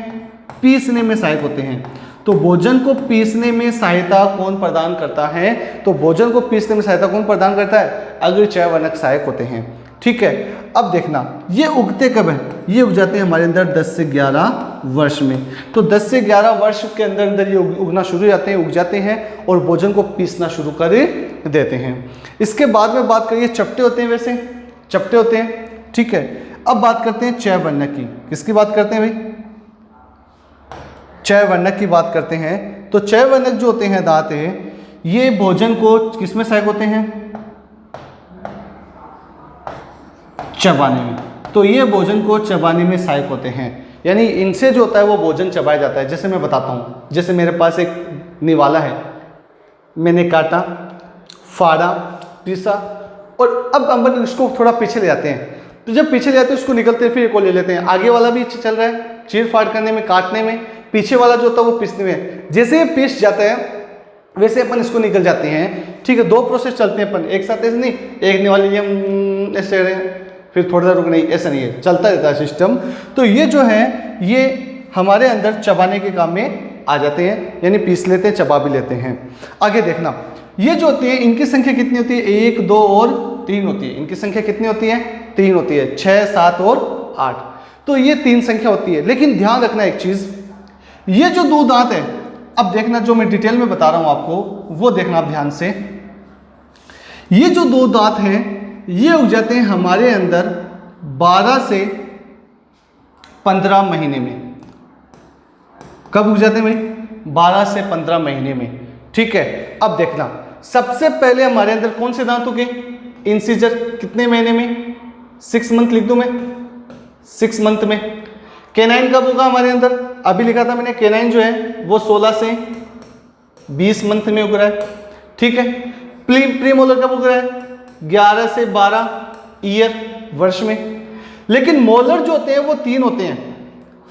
पीसने में सहायक होते हैं। तो भोजन को पीसने में सहायता कौन प्रदान करता है, तो भोजन को पीसने में सहायता कौन प्रदान करता है, अग्रचैवर्णक सहायक होते हैं। ठीक है, अब देखना ये उगते कब है, ये उग जाते हैं हमारे अंदर 10 से 11 वर्ष में। तो 10 से 11 वर्ष के अंदर अंदर ये उगना शुरू हो जाते हैं, उग जाते हैं और भोजन को पीसना शुरू कर देते हैं। इसके बाद में बात करिए, चपटे होते हैं, वैसे चपटे होते हैं। ठीक है, अब बात करते हैं चैवर्णक की। किसकी बात करते हैं भाई, चैवर्णक की बात करते हैं। तो चैवर्णक जो होते हैं दांत है, ये भोजन को किसमें सहायक होते हैं, चबाने में। तो ये भोजन को चबाने में सहायक होते हैं, यानी इनसे जो होता है वो भोजन चबाया जाता है। जैसे मैं बताता हूँ, जैसे मेरे पास एक निवाला है, मैंने काटा, फाड़ा, पीसा, और अब अपन इसको थोड़ा पीछे ले जाते हैं। तो जब पीछे ले जाते हैं उसको निकलते हैं, फिर एक को ले लेते हैं। आगे वाला भी चल रहा है चीर फाड़ करने में, काटने में, पीछे वाला जो होता है वो पीसने में। जैसे ये पीस जाता है वैसे अपन इसको निकल जाते हैं। ठीक है, 2 प्रोसेस चलते हैं अपन एक साथ, ऐसे नहीं एक निवाले ये ऐसे फिर थोड़ा सा रुक नहीं, ऐसा नहीं है, चलता रहता है सिस्टम। तो ये जो है ये हमारे अंदर चबाने के काम में आ जाते हैं, यानी पीस लेते हैं, चबा भी लेते हैं। आगे देखना, ये जो होती है इनकी संख्या कितनी होती है, 1, 2 और 3 होती है। इनकी संख्या कितनी होती है, 3 होती है, 6, 7 और 8। तो ये 3 संख्या होती है। लेकिन ध्यान रखना एक चीज, ये जो 2 दांत है, अब देखना जो मैं डिटेल में बता रहा हूं आपको वो देखना आप ध्यान से। ये जो 2 दांत हैं ये उग जाते हैं हमारे अंदर 12 से 15 महीने में। कब उग जाते हैं भाई, 12 से 15 महीने में। ठीक है, अब देखना सबसे पहले हमारे अंदर कौन से दांत उगे, इंसिजर, कितने महीने में, 6 मंथ लिख दूं मैं, 6 मंथ में। केनाइन कब होगा हमारे अंदर, अभी लिखा था मैंने, केनाइन जो है वो 16 से 20 मंथ में उग रहा है। ठीक है, प्रीमोलर कब उग रहा है, 11 से 12 ईयर, वर्ष में। लेकिन मोलर जो होते हैं वो 3 होते हैं,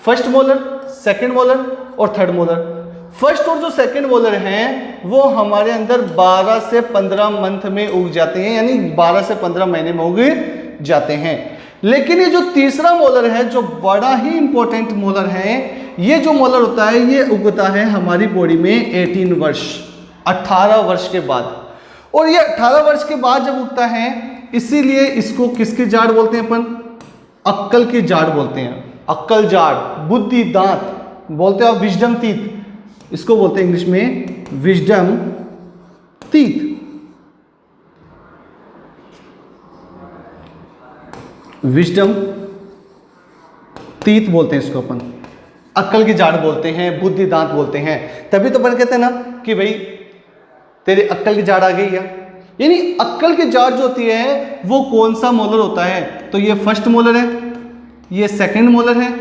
फर्स्ट मोलर, सेकंड मोलर और थर्ड मोलर। फर्स्ट और जो सेकंड मोलर हैं वो हमारे अंदर 12 से 15 मंथ में उग जाते हैं, यानी 12 से 15 महीने में उग जाते हैं। लेकिन ये जो तीसरा मोलर है, जो बड़ा ही इंपॉर्टेंट मोलर है, ये जो मोलर होता है ये उगता है हमारी बॉडी में 18 वर्ष, 18 वर्ष के बाद। और ये 18 वर्ष के बाद जब उगता है, इसीलिए इसको किसकी जाड़ बोलते हैं अपन, अक्कल की जाड़ बोलते हैं। अक्कल जाड़, बुद्धि दांत बोलते हैं, विजडम टीथ इसको बोलते हैं इंग्लिश में, विजडम टीथ। विजडम टीथ बोलते हैं इसको अपन, अक्कल की जाड़ बोलते हैं, बुद्धि दांत बोलते हैं। तभी तो अपन कहते हैं ना कि भाई तेरे अक्कल की जाड़ आ गई है। यानी अक्कल की जाड़ जो होती है वो कौन सा मोलर होता है, तो ये फर्स्ट मोलर है, ये सेकंड मोलर है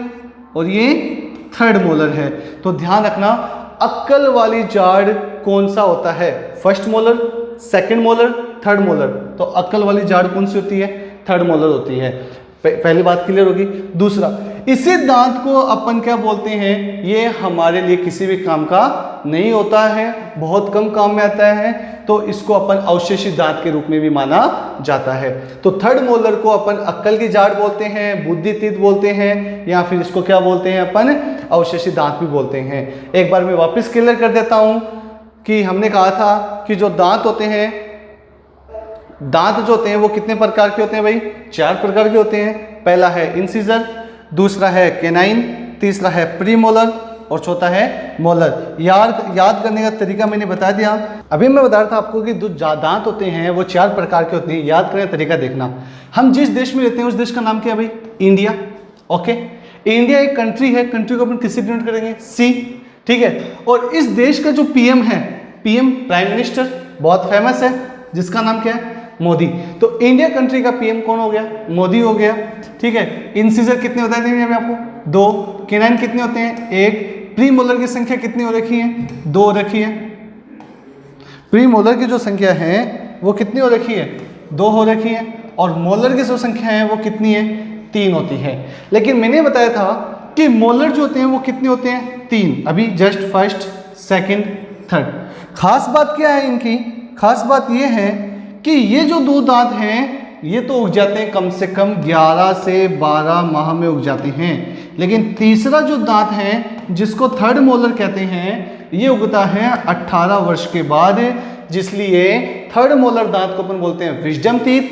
और ये थर्ड मोलर है। तो ध्यान रखना अक्कल वाली जाड़ कौन सा होता है, first molar, second molar, third molar. तो अक्कल वाली जाड़ कौन सी होती है, थर्ड मोलर होती है। पहली बात क्लियर होगी। दूसरा, इसी दांत को अपन क्या बोलते हैं, ये हमारे लिए किसी भी काम का नहीं होता है, बहुत कम काम में आता है, तो इसको अपन अवशेषी दांत के रूप में भी माना जाता है। तो थर्ड मोलर को अपन अक्कल की जाड़ बोलते हैं, बुद्धि टीथ बोलते हैं, या फिर इसको क्या बोलते हैं अपन, अवशेषी दांत भी बोलते हैं। एक बार मैं वापस क्लियर कर देता हूं कि हमने कहा था कि जो दांत होते हैं, दांत जो होते हैं वो कितने प्रकार के होते हैं भाई, 4 प्रकार के होते हैं। पहला है इंसिजर, दूसरा है केनाइन, तीसरा है प्रीमोलर और चौथा है मोलर। याद करने का तरीका मैंने बता दिया। अभी मैं बता रहा था आपको कि जो दांत होते हैं वो 4 प्रकार के होते हैं। याद करने का तरीका देखना। हम जिस देश में रहते हैं उस देश का नाम क्या है भाई? इंडिया। ओके, इंडिया एक कंट्री है। कंट्री को अपन किससे डिनोट करेंगे? सी। ठीक है, और इस देश का जो पीएम है, पीएम प्राइम मिनिस्टर, बहुत फेमस है, जिसका नाम क्या है? मोदी। तो इंडिया कंट्री का पीएम कौन हो गया? मोदी हो गया। ठीक है, इंसिजर कितने बताए थे मैंने आपको? 2। केनाइन कितने होते हैं? 1। प्री मोलर की संख्या कितनी हो रखी है? 2 हो रखी है। प्री मोलर की जो संख्या है वो कितनी हो रखी है? 2 हो रखी है। और मोलर की जो संख्या है वो कितनी है? 3 होती है। लेकिन मैंने बताया था कि मोलर जो होते हैं वो कितने होते हैं? 3। अभी जस्ट फर्स्ट, सेकंड, थर्ड। खास बात क्या है इनकी? खास बात ये है कि ये जो 2 दांत हैं ये तो उग जाते हैं कम से कम 11 से 12 माह में उग जाते हैं। लेकिन तीसरा जो दांत है जिसको थर्ड मोलर कहते हैं ये उगता है 18 वर्ष के बाद, जिसलिए थर्ड मोलर दांत को अपन बोलते हैं विजडम टीथ,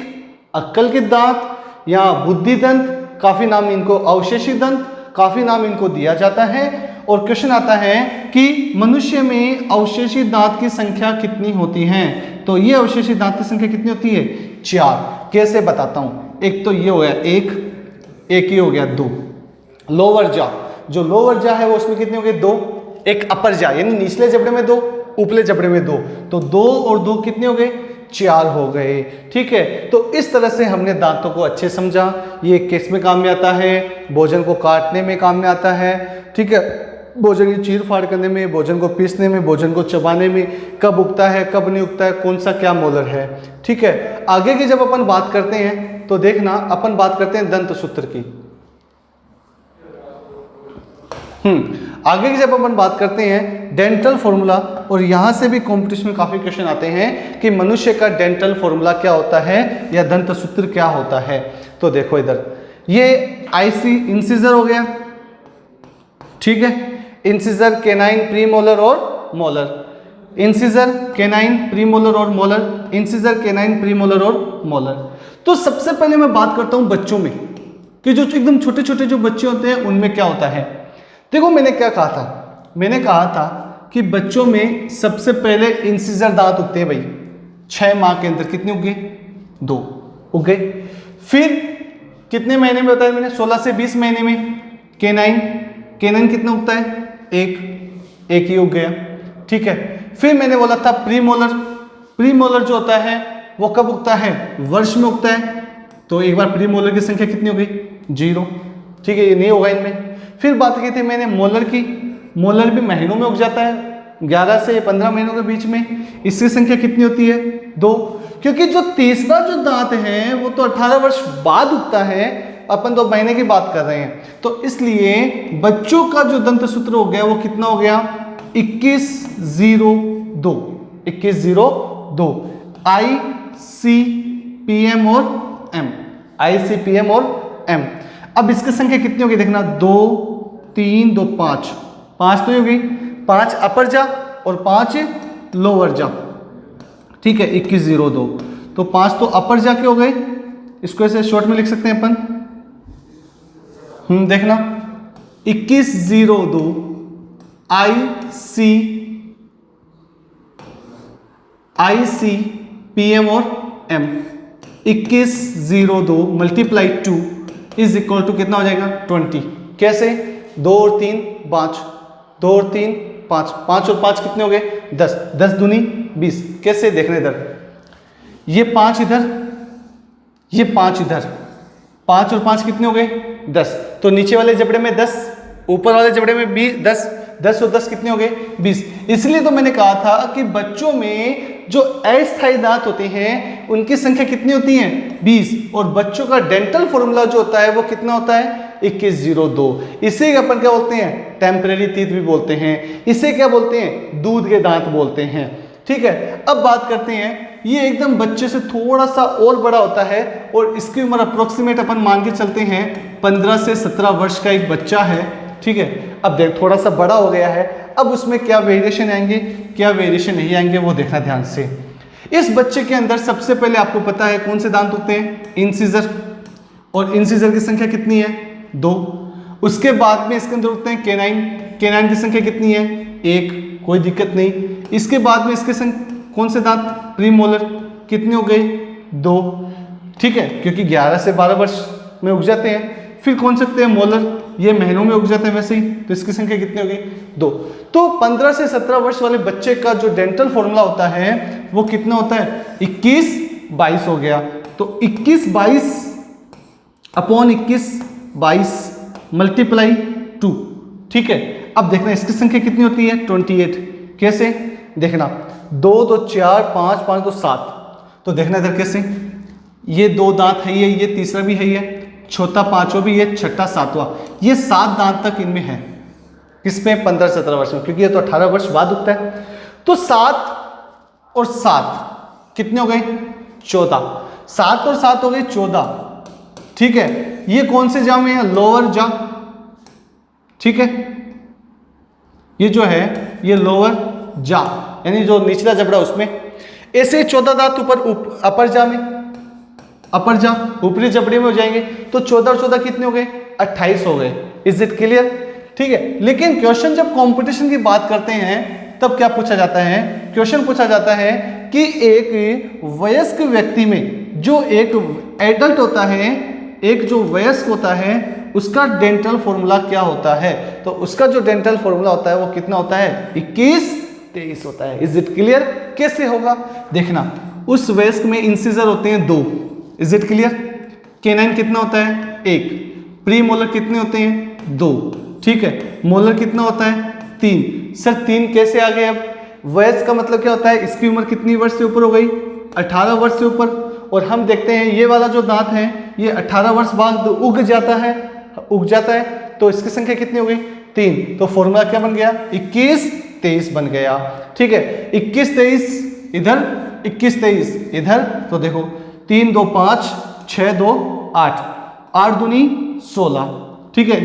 अक्ल के दांत या बुद्धि दंत। काफी नाम इनको अवशेषी दंत, काफी नाम इनको दिया जाता है। और क्वेश्चन आता है कि मनुष्य में अवशेषी दांत की संख्या कितनी होती है? तो ये अवशेषी दांत की संख्या कितनी होती है? 4। कैसे बताता हूं। एक तो ये हो गया 1, एक ही हो गया 2। लोअर जा, जो लोअर जा है वो उसमें कितने हो गए? 2। एक अपर जा यानी निचले जबड़े में 2, ऊपले जबड़े में 2, तो 2 और 2 कितने हो गए? 4 हो गए। ठीक है, तो इस तरह से हमने दांतों को अच्छे समझा। ये किस में काम में आता है? भोजन को काटने में काम में आता है। ठीक है, भोजन की चीर फाड़ करने में, भोजन को पीसने में, भोजन को चबाने में। कब उगता है, कब नहीं उगता है, कौन सा क्या मोलर है। ठीक है, आगे की जब अपन बात करते हैं तो देखना, अपन बात करते हैं दंत सूत्र की। आगे की जब अपन बात करते हैं डेंटल फॉर्मूला, और यहां से भी कॉम्पिटिशन में काफी क्वेश्चन आते हैं कि मनुष्य का डेंटल फॉर्मूला क्या होता है या दंत सूत्र क्या होता है। तो देखो इधर, ये आईसी इंसिजर हो गया। ठीक है, इंसिजर, केनाइन, प्रीमोलर और मोलर। इंसिजर, केनाइन, प्रीमोलर और मोलर। इंसिजर, केनाइन, प्रीमोलर और मोलर। तो सबसे पहले मैं बात करता हूं बच्चों में कि जो एकदम छोटे छोटे जो बच्चे होते हैं उनमें क्या होता है। देखो मैंने क्या कहा था? मैंने कहा था कि बच्चों में सबसे पहले इंसिजर दांत उगते हैं भाई। 6 माह के अंदर कितने उगे? 2 उग गए। फिर कितने महीने में बताया मैंने? 16 से 20 महीने में केनाइन। केनाइन कितना उगता है? 1 ही उग गया। ठीक है, फिर मैंने बोला था प्रीमोलर। प्रीमोलर जो होता है वो कब उगता है? वर्ष में उगता है। तो एक बार प्रीमोलर की संख्या कितनी हो गई? 0। ठीक है, ये नहीं होगा इनमें। फिर बात की थी मैंने मोलर की। मोलर भी महीनों में उग जाता है, 11 से 15 महीनों के बीच में। इसकी संख्या कितनी होती है? 2। क्योंकि जो तीसरा जो दांत है वो तो 18 वर्ष बाद उगता है, अपन 2 महीने की बात कर रहे हैं। तो इसलिए बच्चों का जो दंत सूत्र हो गया वो कितना हो गया? 2102। 2102 आई सी पी एम और एम। आई सी पी एम और एम। अब इसकी संख्या कितनी होगी देखना, 2 3 2 5 5 तो होगी। 5 अपर जा और 5 लोअर जा। ठीक है, 2102। तो 5 तो अपर जा के हो गए, इसको ऐसे शॉर्ट में लिख सकते हैं अपन। देखना 2102 आई सी पी एम और M. 2102 multiply 2 is equal to कितना हो जाएगा? 20। कैसे? 2 और 3 5, 2 और 3 5, 5 और 5 कितने हो गए? 10। 10 दूनी 20। कैसे? देखने इधर, ये 5 इधर, ये 5 इधर, 5 और 5 कितने हो गए? 10। तो नीचे वाले जबड़े में 10, ऊपर वाले जबड़े में 10। 10 और 10 कितने हो गए? 20। इसलिए तो मैंने कहा था कि बच्चों में जो अस्थायी दांत होते हैं उनकी संख्या कितनी होती है? 20। और बच्चों का डेंटल फॉर्मूला जो होता है वो कितना होता है? 2102। इसे अपन क्या बोलते हैं? टेम्परेरी टीथ भी बोलते हैं। इसे क्या बोलते हैं? दूध के दांत बोलते हैं। ठीक है, अब बात करते हैं, ये एकदम बच्चे से थोड़ा सा और बड़ा होता है और इसकी उम्र अप्रोक्सीमेट अपन मान के चलते हैं 15 से 17 वर्ष का एक बच्चा है। ठीक है, अब देख थोड़ा सा बड़ा हो गया है, अब उसमें क्या वेरिएशन आएंगे, क्या वेरिएशन नहीं आएंगे वो देखना ध्यान से। इस बच्चे के अंदर सबसे पहले आपको पता है कौन से दांत उगते हैं? इंसिजर। और इंसिजर की संख्या कितनी है? 2। उसके बाद में इसके अंदर उगते हैं केनाइन। कैनाइन की संख्या कितनी है? 1, कोई दिक्कत नहीं। इसके बाद में इसके कौन से दांत? प्रीमोलर, कितने हो गए? 2, ठीक है, क्योंकि 11 से 12 वर्ष में उग जाते हैं। फिर कौन सकते हैं? मोलर, ये महीनों में उग जाते हैं वैसे ही, तो इसकी संख्या कितनी हो गई? 2। तो 15 से 17 वर्ष वाले बच्चे का जो डेंटल फॉर्मूला होता है वो कितना होता है? 21/22 हो गया। तो 21/22 अपॉन 21/22 मल्टीप्लाई 2, ठीक है। अब देखना इसकी संख्या कितनी होती है? 28। कैसे देखना? 2 2 4 5 5 2 7। तो देखना इधर कैसे, ये 2 दांत है, ये तीसरा भी है, ये चौथा पांचवा भी, ये छठा सातवां, ये 7 दांत तक इनमें है। किसमें? 15-17 वर्ष में, क्योंकि ये तो 18 वर्ष बाद उगता है। तो 7 और 7 कितने हो गए? 14। 7 और 7 हो गए 14, ठीक है। ये कौन से जा में है? लोअर जा, ठीक है। ये जो है ये लोअर जा, यानी जो निचला जबड़ा उसमें। ऐसे 14 दांत ऊपर अपर जा में, अपर जा ऊपरी जबड़े में हो जाएंगे। तो 14 और 14 कितने हो गए? 28 हो गए। Is it clear? ठीक है। लेकिन क्वेश्चन जब कंपटीशन की बात करते हैं तब क्या पूछा जाता है? क्वेश्चन पूछा जाता है कि एक वयस्क व्यक्ति में जो एक एडल्ट होता है, एक जो वयस्क होता है, उसका डेंटल फॉर्मूला क्या होता है? तो उसका जो डेंटल फॉर्मूला होता है वो कितना होता है? 21-23 होता है। Is it clear? कैसे होगा देखना। उस वयस्क में इंसिजर होते हैं 2। Is it clear? कैनाइन कितना होता है? 1। प्री मोलर कितने होते हैं? 2, ठीक है। मोलर कितना होता है? 3। सर 3 कैसे आ गए? अब वयस्क का मतलब क्या होता है? इसकी उम्र कितनी वर्ष से ऊपर हो गई? 18 वर्ष से ऊपर। और हम देखते हैं ये वाला जो दांत है ये 18 वर्ष बाद उग जाता है, तो इसकी संख्या कितनी हो गई? 3। तो फॉर्मूला क्या बन गया? 21-23 बन गया, ठीक है। 21-23 इधर, 21-23 इधर। तो देखो 3 2 5 6 2 8, 8 दूनी 16, ठीक है।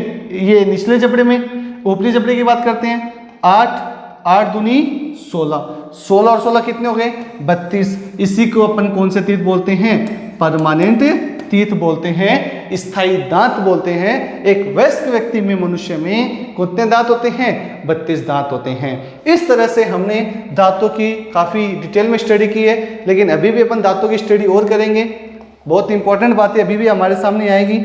ये निचले जबड़े में, ऊपरी जबड़े की बात करते हैं। 8 दूनी 16, 16 और 16 कितने हो गए? 32। इसी को अपन कौन से तीत बोलते हैं? परमानेंट तीत बोलते हैं, स्थायी दांत बोलते हैं। एक वयस्क व्यक्ति में, मनुष्य में कितने दांत होते हैं? 32 दांत होते हैं। इस तरह से हमने दांतों की काफ़ी डिटेल में स्टडी की है, लेकिन अभी भी अपन दांतों की स्टडी और करेंगे। बहुत इंपॉर्टेंट बातें अभी भी हमारे सामने आएगी।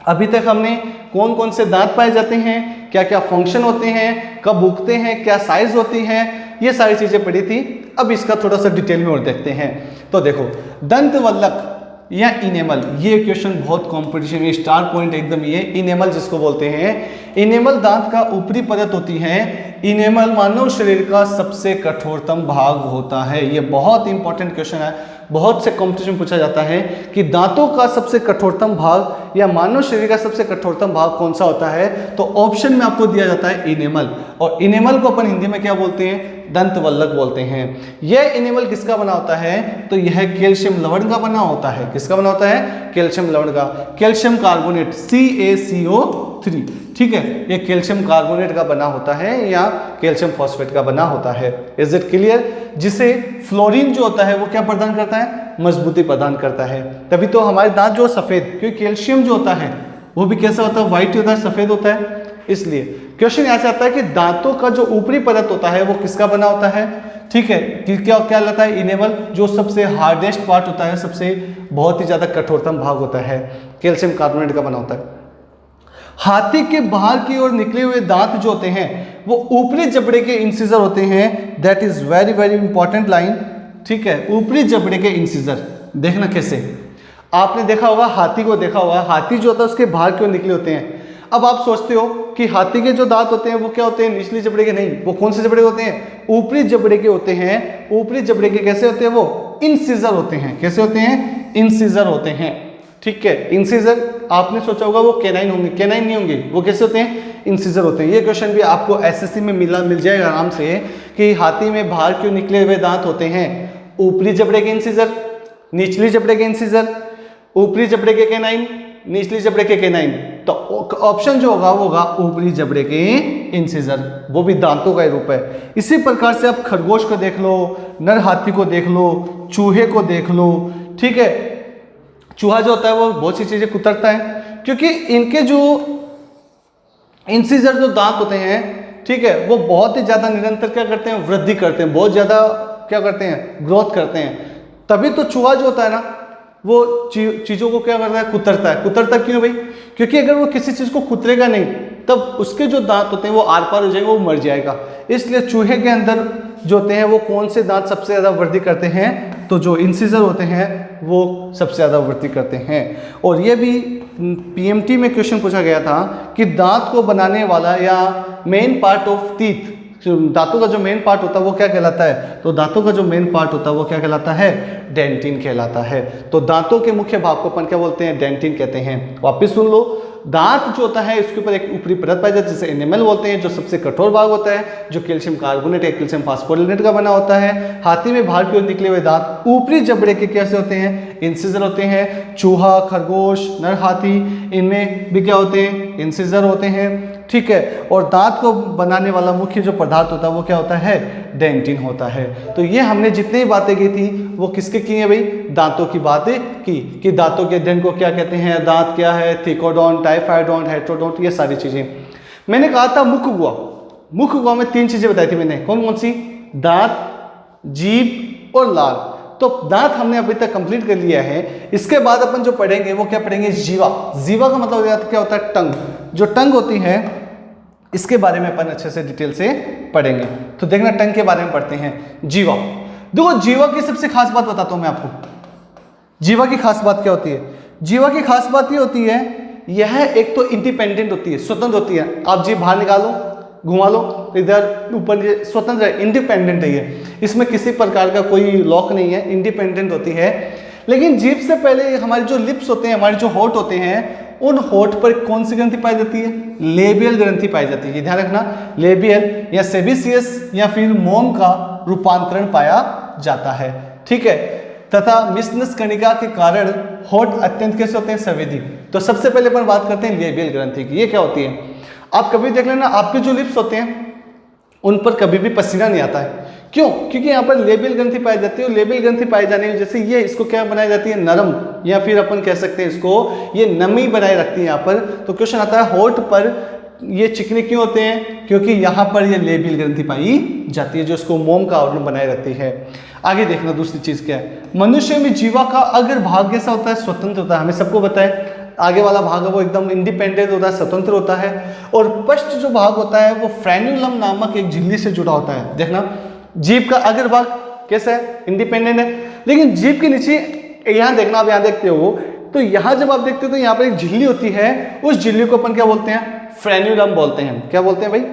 अभी तक हमने कौन कौन से दांत पाए जाते हैं, क्या क्या फंक्शन होते हैं, कब उगते हैं, क्या साइज होती है, ये सारी चीज़ें पढ़ी थी। अब इसका थोड़ा सा डिटेल में और देखते हैं। तो देखो दंत वल्लक या इनेमल, ये क्वेश्चन बहुत कंपटीशन में स्टार पॉइंट एकदम ये इनेमल जिसको बोलते हैं। इनेमल दांत का ऊपरी परत होती है। इनेमल मानव शरीर का सबसे कठोरतम भाग होता है। ये बहुत इंपॉर्टेंट क्वेश्चन है, बहुत से कंपटीशन पूछा जाता है कि दांतों का सबसे कठोरतम भाग या मानव शरीर का सबसे कठोरतम भाग कौन सा होता है? तो ऑप्शन में आपको दिया जाता है इनेमल। और इनेमल को अपन हिंदी में क्या बोलते हैं? दंत वल्लक बोलते हैं। यह इनेमल किसका बना होता है? तो यह कैल्शियम लवण का बना होता है। किसका बना होता है? कैल्शियम लवण का। कैल्शियम कार्बोनेट CaCO3, ठीक है, ये कैल्शियम कार्बोनेट का बना होता है या कैल्शियम फॉस्फेट का बना होता है। Is it clear? जिसे फ्लोरीन जो होता है वो क्या प्रदान करता है? मजबूती प्रदान करता है। तभी तो हमारे दांत जो सफेद, क्योंकि कैल्शियम जो होता है वो भी कैसा होता है? व्हाइट होता है, सफेद होता है। इसलिए क्वेश्चन यहाँ से आता है कि दांतों का जो ऊपरी परत होता है वो किसका बना होता है? ठीक है, क्या क्या लगता है? इनेमल, जो सबसे हार्डेस्ट पार्ट होता है, सबसे बहुत ही ज्यादा कठोरतम भाग होता है, कैल्शियम कार्बोनेट का बना होता है। हाथी के बाहर की ओर निकले हुए दांत जो होते हैं वो ऊपरी जबड़े के इंसिजर होते हैं। That is very very important line, ठीक है। ऊपरी जबड़े के इंसिजर देखना कैसे, आपने देखा होगा, हाथी को देखा होगा, हाथी जो होता है उसके बाहर की ओर निकले होते हैं। अब आप सोचते हो कि हाथी के जो दांत होते हैं वो क्या होते हैं? निचली जबड़े के नहीं, वो कौन से जबड़े होते हैं? ऊपरी जबड़े के होते हैं। ऊपरी जबड़े के कैसे होते हैं? वो इंसिजर होते हैं। कैसे होते हैं? इंसिजर होते हैं, ठीक है। इंसिजर आपने सोचा होगा वो कैनाइन होंगे, कैनाइन नहीं होंगे, वो कैसे होते हैं? इंसिजर होते हैं। ये क्वेश्चन भी आपको एसएससी में मिल जाएगा आराम से कि हाथी में बाहर क्यों निकले हुए दांत होते हैं? ऊपरी जबड़े के इंसिजर, निचली जबड़े के इंसिजर, ऊपरी जबड़े के कैनाइन, निचली जबड़े के कैनाइन। तो ऑप्शन जो होगा वो होगा ऊपरी जबड़े के इंसिजर, वो भी दांतों का रूप है। इसी प्रकार से आप खरगोश को देख लो, नर हाथी को देख लो, चूहे को देख लो, ठीक है। चूहा जो होता है वो बहुत सी चीजें कुतरता है, क्योंकि इनके जो इंसिजर जो दांत होते हैं ठीक है, वो बहुत ही ज़्यादा निरंतर क्या करते हैं, वृद्धि करते हैं, बहुत ज़्यादा क्या करते हैं, ग्रोथ करते हैं। तभी तो चूहा जो होता है ना, वो चीज़ों को क्या करता है, कुतरता है। कुतरता क्यों भाई? क्योंकि अगर वो किसी चीज़ को कुतरेगा नहीं, तब उसके जो दांत होते हैं वो आर पार हो जाएंगे, वो मर जाएगा। इसलिए चूहे के अंदर जो होते हैं वो कौन से दांत सबसे ज़्यादा वृद्धि करते हैं? तो जो इंसिजर होते हैं वो सबसे ज़्यादा वृद्धि करते हैं। और ये भी पीएमटी में क्वेश्चन पूछा गया था कि दांत को बनाने वाला या मेन पार्ट ऑफ टीथ, दांतों का जो मेन पार्ट होता है वो क्या कहलाता है? तो दांतों का जो मेन पार्ट होता है वो क्या कहलाता है? डेंटिन कहलाता है। तो दांतों के मुख्य भाग को अपन क्या बोलते हैं? डेंटिन कहते हैं। वापिस सुन लो, दांत जो होता है इसके ऊपर एक ऊपरी परत पाई जाती है जिसे एनिमल बोलते हैं, जो सबसे कठोर भाग होता है, जो कैल्शियम कार्बोनेट या कैल्शियम फास्फोलिनेट का बना होता है। हाथी में बाहर की ओर निकले हुए दांत ऊपरी जबड़े के कैसे होते हैं? इंसिजर होते हैं। चूहा, खरगोश, नर हाथी, इनमें भी क्या होते हैं? इंसिजर होते हैं, ठीक है। और दांत को बनाने वाला मुख्य जो पदार्थ होता है वो क्या होता है? डेंटिन होता है। तो ये हमने जितनी बातें की थी वो किसके की है भाई? दांतों की बातें की, कि दांतों के अध्ययन को क्या कहते हैं, दांत क्या है, थिकोडोंट, टाइफाइडोंट, हेट्रोडोंट, ये सारी चीजें। मैंने कहा था मुख गुहा, मुख गुहा में 3 चीजें बताई थी मैंने, कौन कौन सी? दांत, जीभ और लार। तो दांत हमने अभी तक कंप्लीट कर लिया है। इसके बाद अपन जो पढ़ेंगे वो क्या पढ़ेंगे? जीवा। जीवा का मतलब क्या होता है? टंग। जो टंग होती है इसके बारे में अपन अच्छे से डिटेल से पढ़ेंगे। तो देखना, टंग के बारे में पढ़ते हैं। जीवा, देखो जीवा की सबसे खास बात बताता हूं मैं आपको। जीवा की खास बात क्या होती है? जीवा की खास बात ये होती है, यह एक तो इंडिपेंडेंट होती है, स्वतंत्र होती है। आप जीभ बाहर निकालो, घुमा लो, इधर ऊपर, स्वतंत्र है, इंडिपेंडेंट है ये। इसमें किसी प्रकार का कोई लॉक नहीं है, इंडिपेंडेंट होती है। लेकिन जीभ से पहले हमारी जो लिप्स होते हैं, हमारे जो होठ होते हैं, उन होठ पर कौन सी ग्रंथि पाई जाती है? लेबियल ग्रंथि पाई जाती है। ध्यान रखना, लेबियल या सेबिसियस या फिर मोम का रूपांतरण पाया जाता है, ठीक है। तथा मिस्नस कणिका के कारण होठ अत्यंत कैसे होते हैं? संवेदी। तो सबसे पहले अपन बात करते हैं लेबियल ग्रंथि की। ये क्या होती है? आप कभी देख लेना, आपके जो लिप्स होते हैं उन पर कभी भी पसीना नहीं आता है। क्यों? क्योंकि यहाँ पर लेबियल ग्रंथि पाई जाती है। और लेबियल ग्रंथि पाई जाने में जैसे ये, इसको क्या बनाई जाती है? नरम, या फिर अपन कह सकते हैं इसको ये नमी बनाए रखती है यहाँ पर। तो क्वेश्चन आता है होठ पर ये चिकने क्यों होते हैं? क्योंकि यहाँ पर ये लेबियल ग्रंथि पाई जाती है जो इसको मोम का आवरण बनाए रखती है। आगे देखना, दूसरी चीज क्या है? मनुष्य में जीवा का अग्र भाग कैसा होता है? स्वतंत्र होता है। हमें सबको बताए, आगे वाला भाग है वो एकदम इंडिपेंडेंट होता है, स्वतंत्र होता है। और पश्च जो भाग होता है वो फ्रेन्युलम नामक एक झिल्ली से जुड़ा होता है। देखना, जीभ का अग्र भाग कैसा है? इंडिपेंडेंट है। लेकिन जीभ के नीचे यहाँ देखना, आप यहाँ देखते हो, तो यहाँ जब आप देखते हो तो यहाँ पर एक झिल्ली होती है। उस झिल्ली को अपन क्या बोलते हैं? फ्रेन्युलम बोलते हैं। क्या बोलते हैं भाई?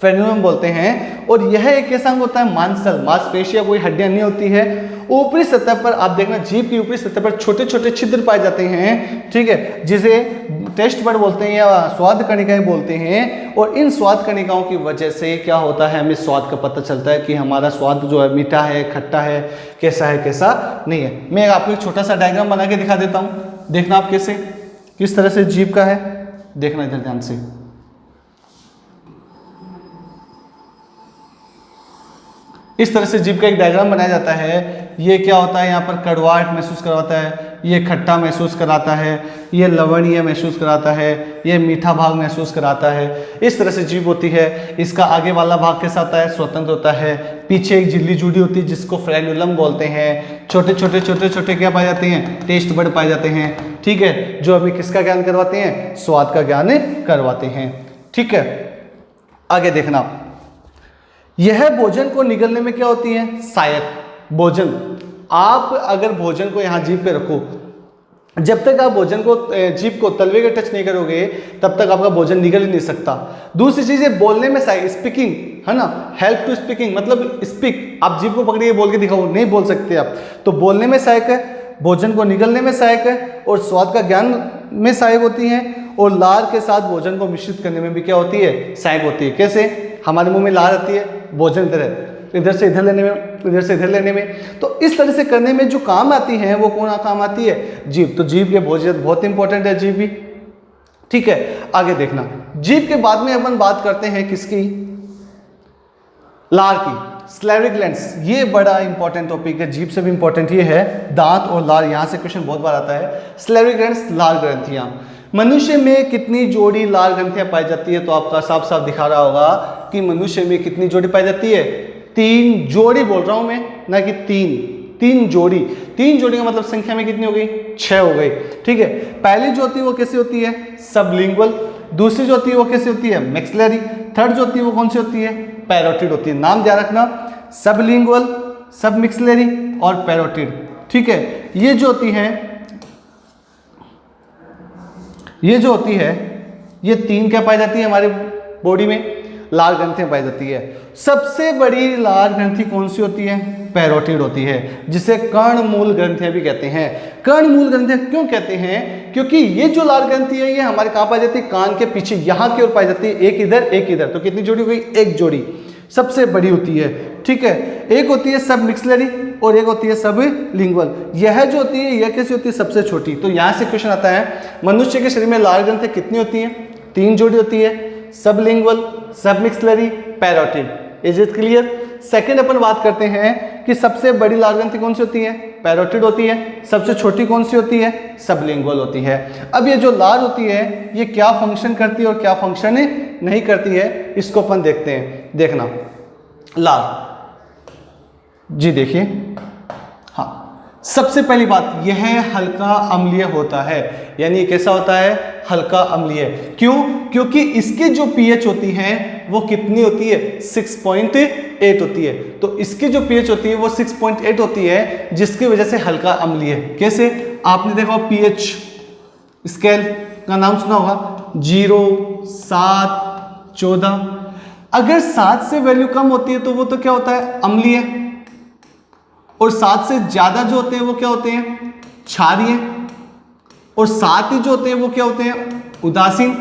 फ्रेन्युलम बोलते हैं। और यह एक कैसा अंग होता है? मांसल, मांसपेशियां, कोई हड्डियां नहीं होती है। ऊपरी सतह पर आप देखना, जीभ की ऊपरी सतह पर छोटे छोटे छिद्र पाए जाते हैं, ठीक है, जिसे टेस्ट बड बोलते हैं या स्वाद कणिकाएं बोलते हैं। और इन स्वाद कणिकाओं की वजह से क्या होता है? हमें स्वाद का पता चलता है कि हमारा स्वाद जो है मीठा है, खट्टा है, कैसा नहीं है। मैं आपको एक छोटा सा डायग्राम बना के दिखा देता हूँ, देखना आप कैसे, किस तरह से जीभ का है। देखना इधर ध्यान से, इस तरह से जीभ का एक डायग्राम बनाया जाता है। ये क्या होता है? यहाँ पर कड़वाहट महसूस कराता है, ये खट्टा महसूस कराता है, ये लवणीय महसूस कराता है, ये मीठा भाग महसूस कराता है। इस तरह से जीभ होती है। इसका आगे वाला भाग कैसा होता है? स्वतंत्र होता है। पीछे एक झिल्ली जुड़ी होती है जिसको फ्रेन्युलम बोलते हैं। छोटे छोटे क्या पाए जाते हैं? टेस्ट बड पाए जाते हैं, ठीक है, जो अभी किसका ज्ञान करवाते हैं? स्वाद का ज्ञान करवाते हैं, ठीक है। आगे देखना, यह भोजन को निगलने में क्या होती है? सहायक। भोजन, आप अगर भोजन को यहाँ जीभ पे रखो, जब तक आप भोजन को, जीभ को तलवे के टच नहीं करोगे तब तक आपका भोजन निगल ही नहीं सकता। दूसरी चीज है बोलने में सहायक, स्पीकिंग, है ना, हेल्प टू स्पीकिंग, मतलब स्पीक, आप जीभ को पकड़िए बोल के दिखाओ, नहीं बोल सकते आप, तो बोलने में सहायक है, भोजन को निगलने में सहायक है, और स्वाद का ज्ञान में सहायक होती है। और लार के साथ भोजन को मिश्रित करने में भी क्या होती है? सहायक होती है। कैसे? हमारे मुंह में लार आती है, भोजन इधर से इधर लेने में, इधर से इधर लेने में, तो इस तरह से करने में जो काम आती है वो कौन काम आती है? जीभ। तो जीभ के भोजन बहुत इंपॉर्टेंट है, जीभ भी, ठीक है। आगे देखना, जीभ के बाद में अपन बात करते हैं किसकी? लार की, स्लेविक ग्लैंड्स। ये बड़ा इंपॉर्टेंट टॉपिक है, जीभ से भी इंपॉर्टेंट ये है। दांत और लार, यहां से क्वेश्चन बहुत बार आता है। स्लेविक ग्लैंड्स, लार ग्रंथियां। मनुष्य में कितनी जोड़ी लार ग्रंथियां पाई जाती है? तो आपका साफ साफ दिखा रहा होगा कि मनुष्य में कितनी जोड़ी पाई जाती है? 3 जोड़ी बोल रहा हूं मैं, ना कि 3 जोड़ी। 3 जोड़ी का मतलब संख्या में कितनी हो गई? 6 हो गई। ठीक है, पहली जो होती है वो कैसी होती है? सबलिंगुअल। दूसरी जो होती है वो कैसी होती है? मैक्सिलरी। थर्ड जो होती है वो कौन सी होती है? पैरोटिड होती है। नाम ध्यान रखना, सबलिंगुअल, सब मैक्सिलरी और पैरोटिड। ठीक है, ये जो होती है ये 3 क्या पाई जाती है हमारे बॉडी में? लाल ग्रंथियां पाई जाती है। सबसे बड़ी लाल ग्रंथि कौन सी होती है? पैरोटिड होती है, जिसे कर्णमूल ग्रंथियां भी कहते हैं। कर्णमूल ग्रंथियां क्यों कहते हैं? क्योंकि ये जो लाल ग्रंथि है ये हमारे कहां पाई जाती है? कान के पीछे, यहां की ओर पाई जाती है। एक इधर एक इधर, तो कितनी जोड़ी हो गई? 1 जोड़ी। सबसे बड़ी होती है। ठीक है, एक होती है सब मिक्सलरी और एक होती है सब लिंगुअल। यह जो होती है यह कैसी होती है? सबसे छोटी। तो यहां से क्वेश्चन आता है, मनुष्य के शरीर में लाल ग्रंथियां कितनी होती हैं? 3 जोड़ी होती है, sublingual, submaxillary, parotid. Is it clear? Second अपन बात करते हैं कि सबसे बड़ी लाल ग्रंथि कौन सी होती है? पैरोटिड होती है। सबसे छोटी कौन सी होती है? सबलिंगुअल होती है। अब ये जो लाल होती है ये क्या फंक्शन करती है और क्या फंक्शन नहीं करती है, इसको अपन देखते हैं। देखना, लाल जी देखिए, हाँ, सबसे पहली बात यह हल्का अम्लीय होता है। यानी कैसा होता है? हल्का अम्लीय। क्यों? क्योंकि इसकी जो पीएच होती है वो कितनी होती है? 6.8 होती है। तो इसकी जो पीएच होती है वो 6.8 होती है, जिसकी वजह से हल्का अम्लीय। कैसे? आपने देखा पीएच स्केल का नाम सुना होगा, 0, 7, 14। अगर 7 से वैल्यू कम होती है तो वो तो क्या होता है? अम्लीय। और 7 से ज्यादा जो होते हैं वो क्या होते हैं? क्षारीय। और 7 ही जो होते हैं वो क्या होते हैं? उदासीन।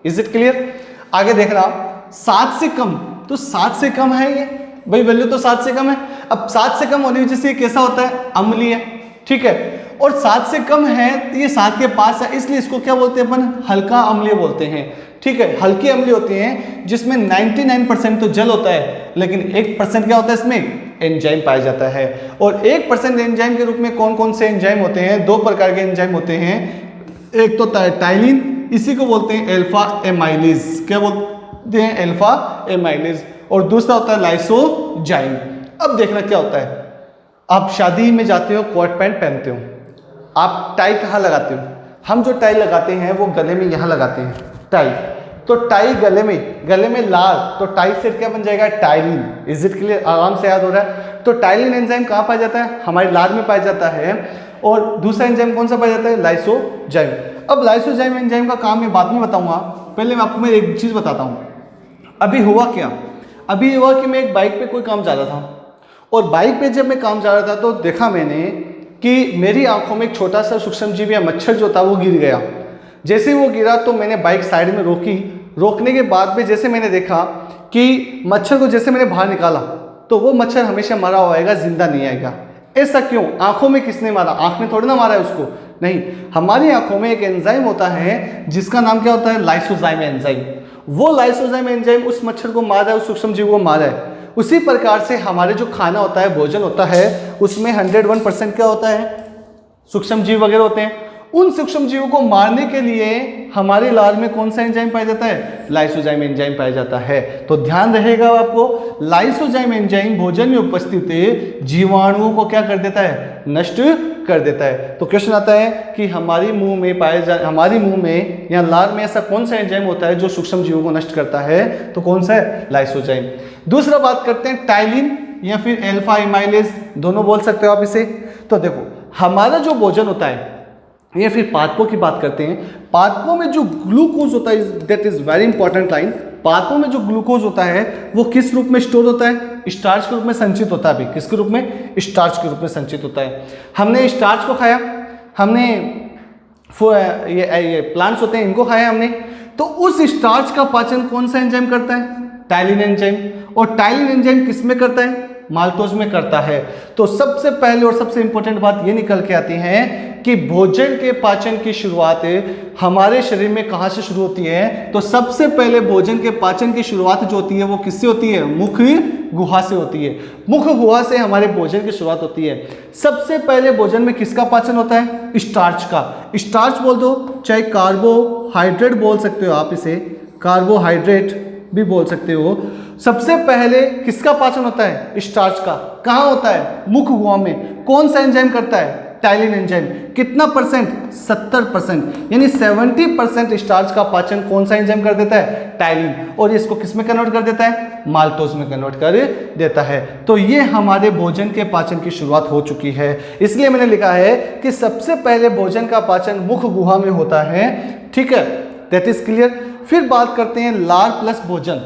Is it clear? आगे देख रहा, 7 से कम, तो 7 से कम है ये भाई, वैल्यू तो 7 से कम है। अब 7 से कम होने की वजह से कैसा होता है? अम्लीय। ठीक है, और 7 से कम है तो ये 7 के पास है, इसलिए इसको क्या बोलते हैं अपन? हल्का अम्लीय बोलते हैं। ठीक है, हल्के अम्लीय होते हैं जिसमें 99% तो जल होता है, लेकिन 1% क्या होता है? इसमें एंजाइम पाया जाता है। और 1% एंजाइम के रूप में कौन कौन से एंजाइम होते हैं? 2 प्रकार के एंजाइम होते हैं। एक तो टाइलिन, इसी को बोलते हैं अल्फा एमाइलेज। क्या बोलते हैं? Alpha amylase. और दूसरा होता है लाइसोजाइम। अब देखना क्या होता है, आप शादी में जाते हो, कोट पैंट पहनते हो, आप टाई कहाँ लगाते हो? हम जो टाई लगाते हैं वो गले में यहाँ लगाते हैं, टाई। तो टाई गले में लाल, तो टाई से क्या बन जाएगा? टाइलिन। Is it clear? आराम से याद हो रहा है? तो टाइलिन एंजाइम कहाँ पाया जाता है? हमारी लार में पाया जाता है। और दूसरा एंजाइम कौन सा पाया जाता है? लाइसोजाइम। अब लाइसोजाइम एंजाइम का काम मैं बाद में बताऊंगा, पहले मैं आपको एक चीज बताता हूँ। अभी हुआ क्या? अभी हुआ कि मैं एक बाइक पे कोई काम जा रहा था, और बाइक पे जब मैं काम जा रहा था तो देखा मैंने कि मेरी आंखों में एक छोटा सा सूक्ष्मजीव या मच्छर जो था वो गिर गया। जैसे वो गिरा तो मैंने बाइक साइड में रोकी। रोकने के बाद में जैसे मैंने देखा कि मच्छर को जैसे मैंने बाहर निकाला तो वो मच्छर हमेशा मरा हुआ आएगा, जिंदा नहीं आएगा। ऐसा क्यों? आंखों में किसने मारा? आंख में थोड़ी ना मारा है उसको, नहीं। हमारी आंखों में एक एंजाइम होता है जिसका नाम क्या होता है? Lysozyme enzyme. वो लाइसोजाइम एंजाइम उस मच्छर को मारा है, उस सूक्ष्म जीव को मारा है। उसी प्रकार से हमारे जो खाना होता है, भोजन होता है, उसमें 101% क्या होता है? सूक्ष्म जीव वगैरह होते हैं। उन सूक्ष्म जीवों को मारने के लिए हमारे लार में कौन सा एंजाइम पाया जाता है? लाइसोजाइम एंजाइम पाया जाता है। तो ध्यान रहेगा आपको, लाइसोजाइम एंजाइम भोजन में उपस्थित जीवाणुओं को क्या कर देता है? नष्ट कर देता है। तो क्वेश्चन आता है कि हमारी मुंह में या लार में ऐसा कौन सा एंजाइम होता है जो सूक्ष्म जीवों को नष्ट करता है? तो कौन सा है? लाइसोजाइम। दूसरा बात करते हैं टाइलिन या फिर अल्फा एमाइलेज, दोनों बोल सकते हो आप इसे। तो देखो, हमारा जो भोजन होता है, या फिर पादपों की बात करते हैं, पादपों में जो ग्लूकोज होता है, that is very important line. पादपों में जो ग्लूकोज होता है वो किस रूप में स्टोर होता है? स्टार्च के रूप में संचित होता है। अभी किसके रूप में? स्टार्च के रूप में संचित होता है। हमने स्टार्च को खाया, हमने ये प्लांट्स होते हैं इनको खाया हमने, तो उस स्टार्च का पाचन कौन सा एंजाइम करता है? Ptyalin enzyme. और टाइलिन एंजाइम किस में करता है? माल्टोज में करता है। तो सबसे पहले और सबसे इंपॉर्टेंट बात ये निकल के आती है कि भोजन के पाचन की शुरुआत हमारे शरीर में कहाँ से शुरू होती है? तो सबसे पहले भोजन के पाचन की शुरुआत जो होती है वो किससे होती है? मुख गुहा से होती है। मुख गुहा से हमारे भोजन की शुरुआत होती है। सबसे पहले भोजन में किसका पाचन होता है? स्टार्च का। स्टार्च बोल दो, चाहे कार्बोहाइड्रेट बोल सकते हो आप इसे, कार्बोहाइड्रेट। भी बोल सकते हो। सबसे पहले किसका पाचन होता है? स्टार्च का। कहाँ होता है? मुख गुहा में। कौन सा एंजाइम करता है? Ptyalin enzyme. कितना परसेंट? 70%, यानी 70% स्टार्च का पाचन कौन सा एंजाइम कर देता है? टाइलिन। और इसको किस में कन्वर्ट कर देता है? माल्टोज में कन्वर्ट कर देता है। तो ये हमारे भोजन के पाचन की शुरुआत हो चुकी है। इसलिए मैंने लिखा है कि सबसे पहले भोजन का पाचन मुख गुहा में होता है। ठीक है, दैट इज क्लियर। फिर बात करते हैं लार प्लस भोजन।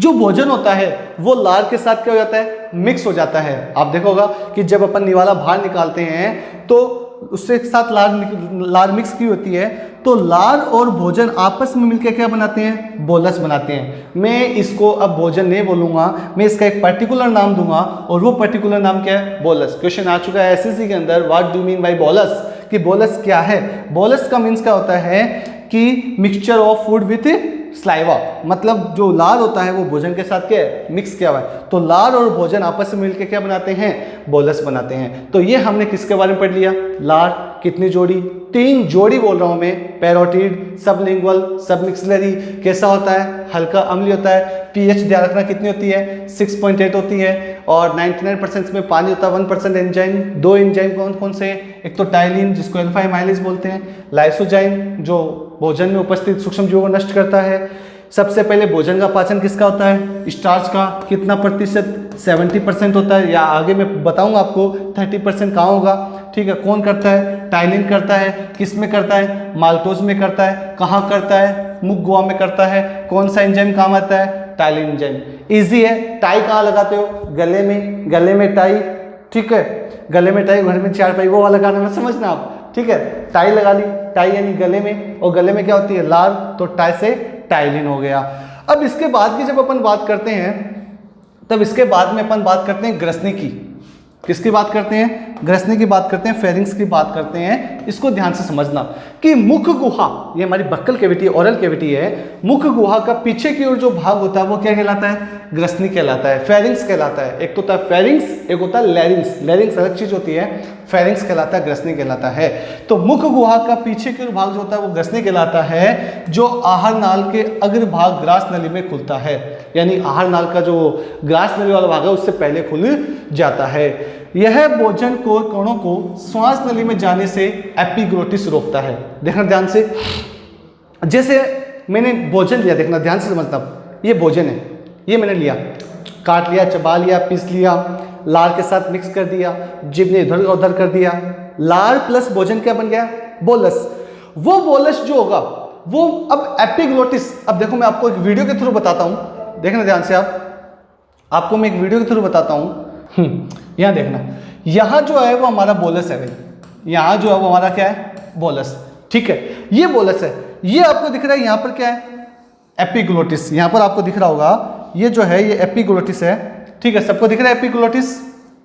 जो भोजन होता है वो लार के साथ क्या हो जाता है? मिक्स हो जाता है। आप देखोगा कि जब अपन निवाला बाहर निकालते हैं तो उससे एक साथ लार मिक्स की होती है, तो लार और भोजन आपस में मिलकर क्या बनाते हैं? बोलस बनाते हैं। मैं इसको अब भोजन नहीं बोलूंगा, मैं इसका एक पर्टिकुलर नाम दूंगा, और वो पर्टिकुलर नाम क्या है? बोलस। क्वेश्चन आ चुका है एसएससी के अंदर, what do mean by bolus, कि बोलस क्या है? बोलस का मीन्स क्या होता है कि mixture of food with saliva, मतलब जो लार होता है वो भोजन के साथ क्या है? मिक्स किया हुआ है। तो लार और भोजन आपस में मिलकर क्या बनाते हैं? बोलस बनाते हैं। तो ये हमने किसके बारे में पढ़ लिया? लार कितनी जोड़ी? 3 जोड़ी बोल रहा हूं मैं। Parotid, sublingual, submaxillary. कैसा होता है? हल्का अम्लीय होता है। पीएच ध्यान रखना कितनी होती है? 6.8 होती है। और 99% में पानी होता है, 1% एंजाइम। 2 एंजाइम कौन कौन से? एक तो टाइलिन जिसको अल्फा एमाइलेज बोलते हैं, लाइसोजाइम जो भोजन में उपस्थित सूक्ष्म जीवों को नष्ट करता है। सबसे पहले भोजन का पाचन किसका होता है? स्टार्च का। कितना प्रतिशत? 70% होता है, या आगे मैं बताऊंगा आपको 30% कहाँ होगा। ठीक है, कौन करता है? टाइलिन करता है। किस में करता है? माल्टोज में करता है। कहाँ करता है? मुख गुहा में करता है। कौन सा एंजाइम काम आता है? Ptyalin enzyme. इजी है। टाई कहाँ लगाते हो? गले में। गले में टाई। ठीक है, गले में टाई, घर में 4 पाई, वो वाला गाना में समझना आप। ठीक है, टाई लगा ली। टाई यानी गले में, और गले में क्या होती है? लार। तो टाई से टाइलिन हो गया। अब इसके बाद की जब अपन बात करते हैं, तब इसके बाद में अपन बात करते हैं ग्रसनी की। किसकी बात करते हैं? ग्रसनी की बात करते हैं, फेरिंग्स की बात करते हैं। इसको ध्यान से समझना कि मुख गुहा, ये हमारी बक्कल कैविटी, ओरल कैविटी है। मुख गुहा का पीछे की ओर जो भाग होता है वो क्या कहलाता है? ग्रसनी कहलाता है, फेरिंग्स कहलाता है। एक तो होता है फेरिंग्स, एक होता है लैरिंग्स। लैरिंग्स अलग चीज होती है, फेरिंग्स कहलाता है, ग्रसनी कहलाता है। तो मुख गुहा का पीछे की ओर भाग जो होता है वो ग्रसनी कहलाता है, जो आहार नाल के अग्र भाग ग्रास नली में खुलता है। यानी आहार नाल का जो ग्रास नली वाला भाग है उससे पहले खुल जाता है। यह भोजन को कणों को श्वास नली में जाने से एपिग्लोटिस रोकता है। देखना ध्यान से, जैसे मैंने भोजन लिया, देखना ध्यान से समझना, ये भोजन है, ये मैंने लिया, काट लिया, चबा लिया, पीस लिया, लार के साथ मिक्स कर दिया, जीभ ने इधर उधर कर दिया, लार प्लस भोजन क्या बन गया? बोलस। वो बोलस जो होगा वो अब एपिग्लोटिस, अब देखो मैं आपको एक वीडियो के थ्रू बताता हूं, देखना ध्यान से आपको मैं एक वीडियो के थ्रू बताता हूं। यहां देखना, यहां जो है वो हमारा बोलस है भाई, यहां जो है वो हमारा क्या है? बोलस। ठीक है, ये बोलस है, ये आपको दिख रहा है यहां पर क्या है? एपिग्लोटिस। यहां पर आपको दिख रहा होगा ये जो है ये एपिग्लोटिस है। ठीक है, सबको दिख रहा है एपिग्लोटिस?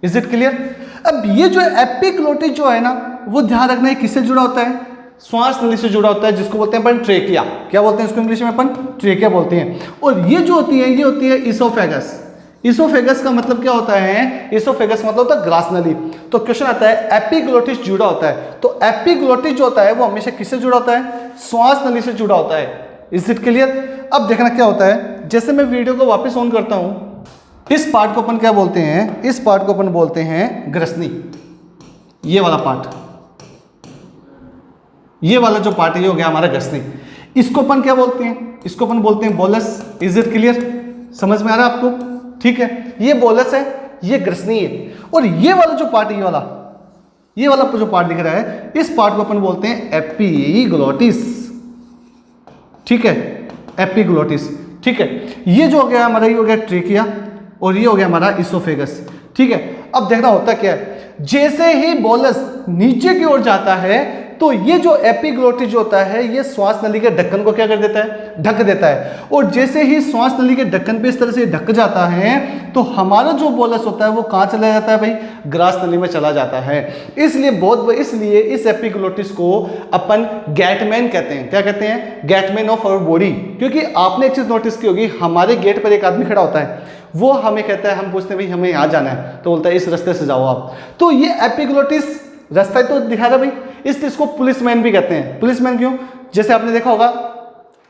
Is it clear? अब ये जो एपिग्लोटिस जो है ना, वो ध्यान रखना है किससे जुड़ा होता है? श्वास नली से जुड़ा होता है, जिसको बोलते हैं अपन ट्रेकिया। क्या बोलते हैं इसको इंग्लिश में? अपन ट्रेकिया बोलते हैं। और ये जो होती है, ये होती है इसोफेगस। इसोफेगस का मतलब क्या होता है? इसोफेगस मतलब होता है ग्रास नली। तो क्वेश्चन आता है एपिग्लोटिस जुड़ा होता है, तो एपिग्लोटिस जो होता है वो हमेशा किससे जुड़ा होता है? श्वास नली से जुड़ा होता है। Is it clear? अब देखना क्या होता है, जैसे मैं वीडियो को वापस ऑन करता हूं, इस पार्ट को अपन क्या बोलते हैं? इस पार्ट को अपन बोलते हैं ग्रसनी। ये वाला पार्ट, ये वाला जो पार्ट है ये हो गया हमारा ग्रसनी। इसको अपन क्या बोलते हैं? इसको अपन बोलते हैं बोलस। Is it clear? समझ में आ रहा है आपको? ठीक है, ये बोलस है, ये ग्रसनी है। और ये वाला जो पार्ट है, ये वाला जो पार्ट दिख रहा है, इस पार्ट को अपन बोलते हैं एपिग्लोटिस। ठीक है, एपिग्लोटिस। ठीक है, ये जो हो गया हमारा, ये हो गया ट्रेकिया, और ये हो गया हमारा इसोफेगस। ठीक है, अब देखना होता क्या है, जैसे ही बोलस नीचे की ओर जाता है तो ये जो एपिग्लोटिस जो होता है ये श्वास नली के ढक्कन को क्या कर देता है? ढक देता है। और जैसे ही श्वास नली के ढक्कन पे इस तरह से ढक जाता है तो हमारा जो बोलस होता है वो कहाँ चला जाता है भाई? ग्रास नली में चला जाता है। इसलिए इस एपिग्लोटिस को अपन गैटमैन कहते हैं। क्या कहते हैं? गैटमैन ऑफ आवर बॉडी। क्योंकि आपने एक चीज नोटिस की होगी, हमारे गेट पर एक आदमी खड़ा होता है, वो हमें कहता है, हम पूछते हैं भाई हमें यहाँ जाना है, तो बोलता है इस रास्ते से जाओ आप। तो ये एपिग्लोटिस रास्ता तो दिखा रहा भाई, इसलिए इसको पुलिसमैन भी कहते हैं। पुलिसमैन क्यों? जैसे आपने देखा होगा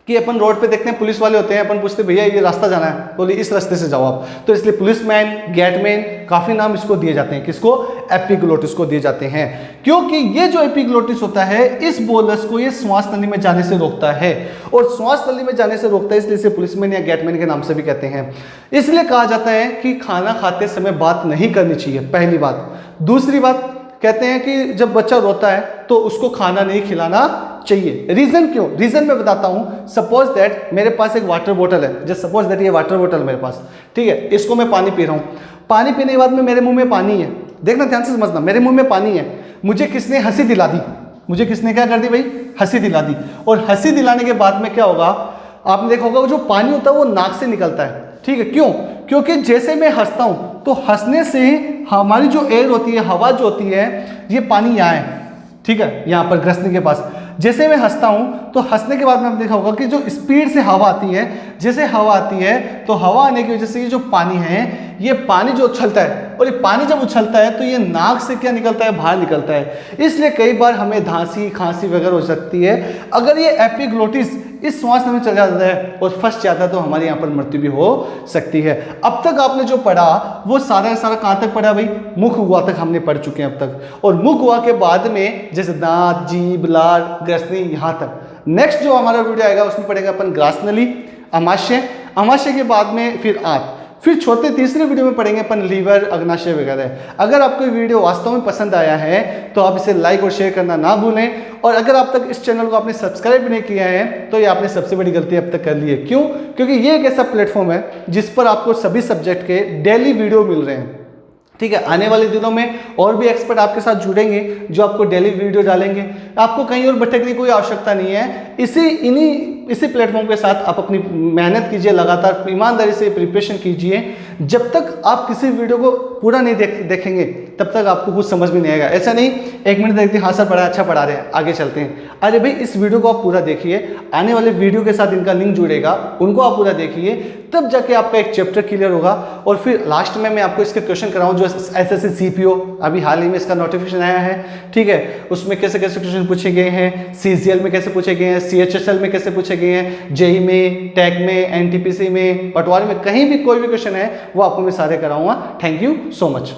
कि अपन रोड पे देखते हैं पुलिस वाले होते हैं, अपन पूछते भैया ये रास्ता जाना है, बोले इस रास्ते से जाओ आप। तो इसलिए पुलिसमैन, गेटमैन, काफ़ी नाम इसको दिए जाते हैं। किसको? एपिग्लोटिस को दिए जाते हैं, क्योंकि ये जो एपिग्लोटिस होता है इस बोलस को ये श्वास नली में जाने से रोकता है, और श्वास नली में जाने से रोकता है, इसलिए इसे पुलिसमैन या गेटमैन के नाम से भी कहते हैं। इसलिए कहा जाता है कि खाना खाते समय बात नहीं करनी चाहिए, पहली बात। दूसरी बात, कहते हैं कि जब बच्चा रोता है तो उसको खाना नहीं खिलाना चाहिए। रीजन क्यों? रीजन मैं बताता हूं। सपोज दैट मेरे पास एक वाटर बोतल है, जस्ट सपोज दैट ये वाटर बोतल मेरे पास, ठीक है, इसको मैं पानी पी रहा हूं। पानी पीने के बाद में मेरे मुंह में पानी है, देखना ध्यान से समझना, मेरे मुंह में पानी है, मुझे किसने हंसी दिला दी? मुझे किसने क्या कर दी भाई? हंसी दिला दी। और हंसी दिलाने के बाद में क्या होगा, आपने देखा होगा, जो पानी होता है वो नाक से निकलता है, ठीक है। क्यों? क्योंकि जैसे मैं हंसता हूं तो हंसने से हमारी जो एयर होती है, हवा जो होती है, ये पानी यहाँ है, ठीक है, यहाँ पर ग्रसनी के पास। जैसे मैं हंसता हूं तो हंसने के बाद में आपने देखा होगा कि जो स्पीड से हवा आती है, जैसे हवा आती है तो हवा आने की वजह से ये जो पानी है, ये पानी जो उछलता है, और ये पानी जब उछलता है तो ये नाक से क्या निकलता है? बाहर निकलता है। इसलिए कई बार हमें खांसी वगैरह हो सकती है। अगर ये एपिग्लोटिस इस श्वास नली में चला जाता है और फंस जाता है तो हमारे यहाँ पर मृत्यु भी हो सकती है। अब तक आपने जो पढ़ा वो सारा कहाँ तक पढ़ा भाई? मुख हुआ तक हमने पढ़ चुके हैं अब तक। और मुख हुआ के बाद में जैसे दांत, जीभ, लार, ग्रसनी, यहाँ तक। नेक्स्ट जो हमारा वीडियो आएगा उसमें पढ़ेगा अपन ग्रास नली, अमाशय के बाद में फिर आंत, फिर छोटे तीसरे वीडियो में पढ़ेंगे अपन लीवर, अग्नाशय वगैरह। अगर आपको वीडियो वास्तव में पसंद आया है तो आप इसे लाइक और शेयर करना ना भूलें, और अगर आप तक इस चैनल को आपने सब्सक्राइब नहीं किया है तो ये आपने सबसे बड़ी गलती अब तक कर ली है। क्यों? क्योंकि ये एक ऐसा प्लेटफॉर्म है जिस पर आपको सभी सब्जेक्ट के डेली वीडियो मिल रहे हैं, ठीक है। आने वाले दिनों में और भी एक्सपर्ट आपके साथ जुड़ेंगे जो आपको डेली वीडियो डालेंगे। आपको कहीं और भटकने की कोई आवश्यकता नहीं है। इसी प्लेटफॉर्म के साथ आप अपनी मेहनत कीजिए, लगातार ईमानदारी से प्रिपरेशन कीजिए। जब तक आप किसी वीडियो को पूरा नहीं देखेंगे तब तक आपको कुछ समझ में नहीं आएगा। ऐसा नहीं 1 मिनट देखते हाँ सर पढ़ा, अच्छा पढ़ा रहे हैं, आगे चलते हैं। अरे भाई इस वीडियो को आप पूरा देखिए, आने वाले वीडियो के साथ इनका लिंक जुड़ेगा, उनको आप पूरा देखिए, तब जाके आपका एक चैप्टर क्लियर होगा। और फिर लास्ट में मैं आपको इसके क्वेश्चन कराऊँ जो SSC CPO अभी हाल ही में इसका नोटिफिकेशन आया है, ठीक है, उसमें कैसे कैसे क्वेश्चन पूछे गए हैं, CGL में कैसे पूछे गए हैं, CHSL में कैसे पूछे गए हैं, JEE में, टैग में, NTPC में, पटवारी में, कहीं भी कोई भी क्वेश्चन है वो आपको मैं सारे कराऊंगा। Thank you so much.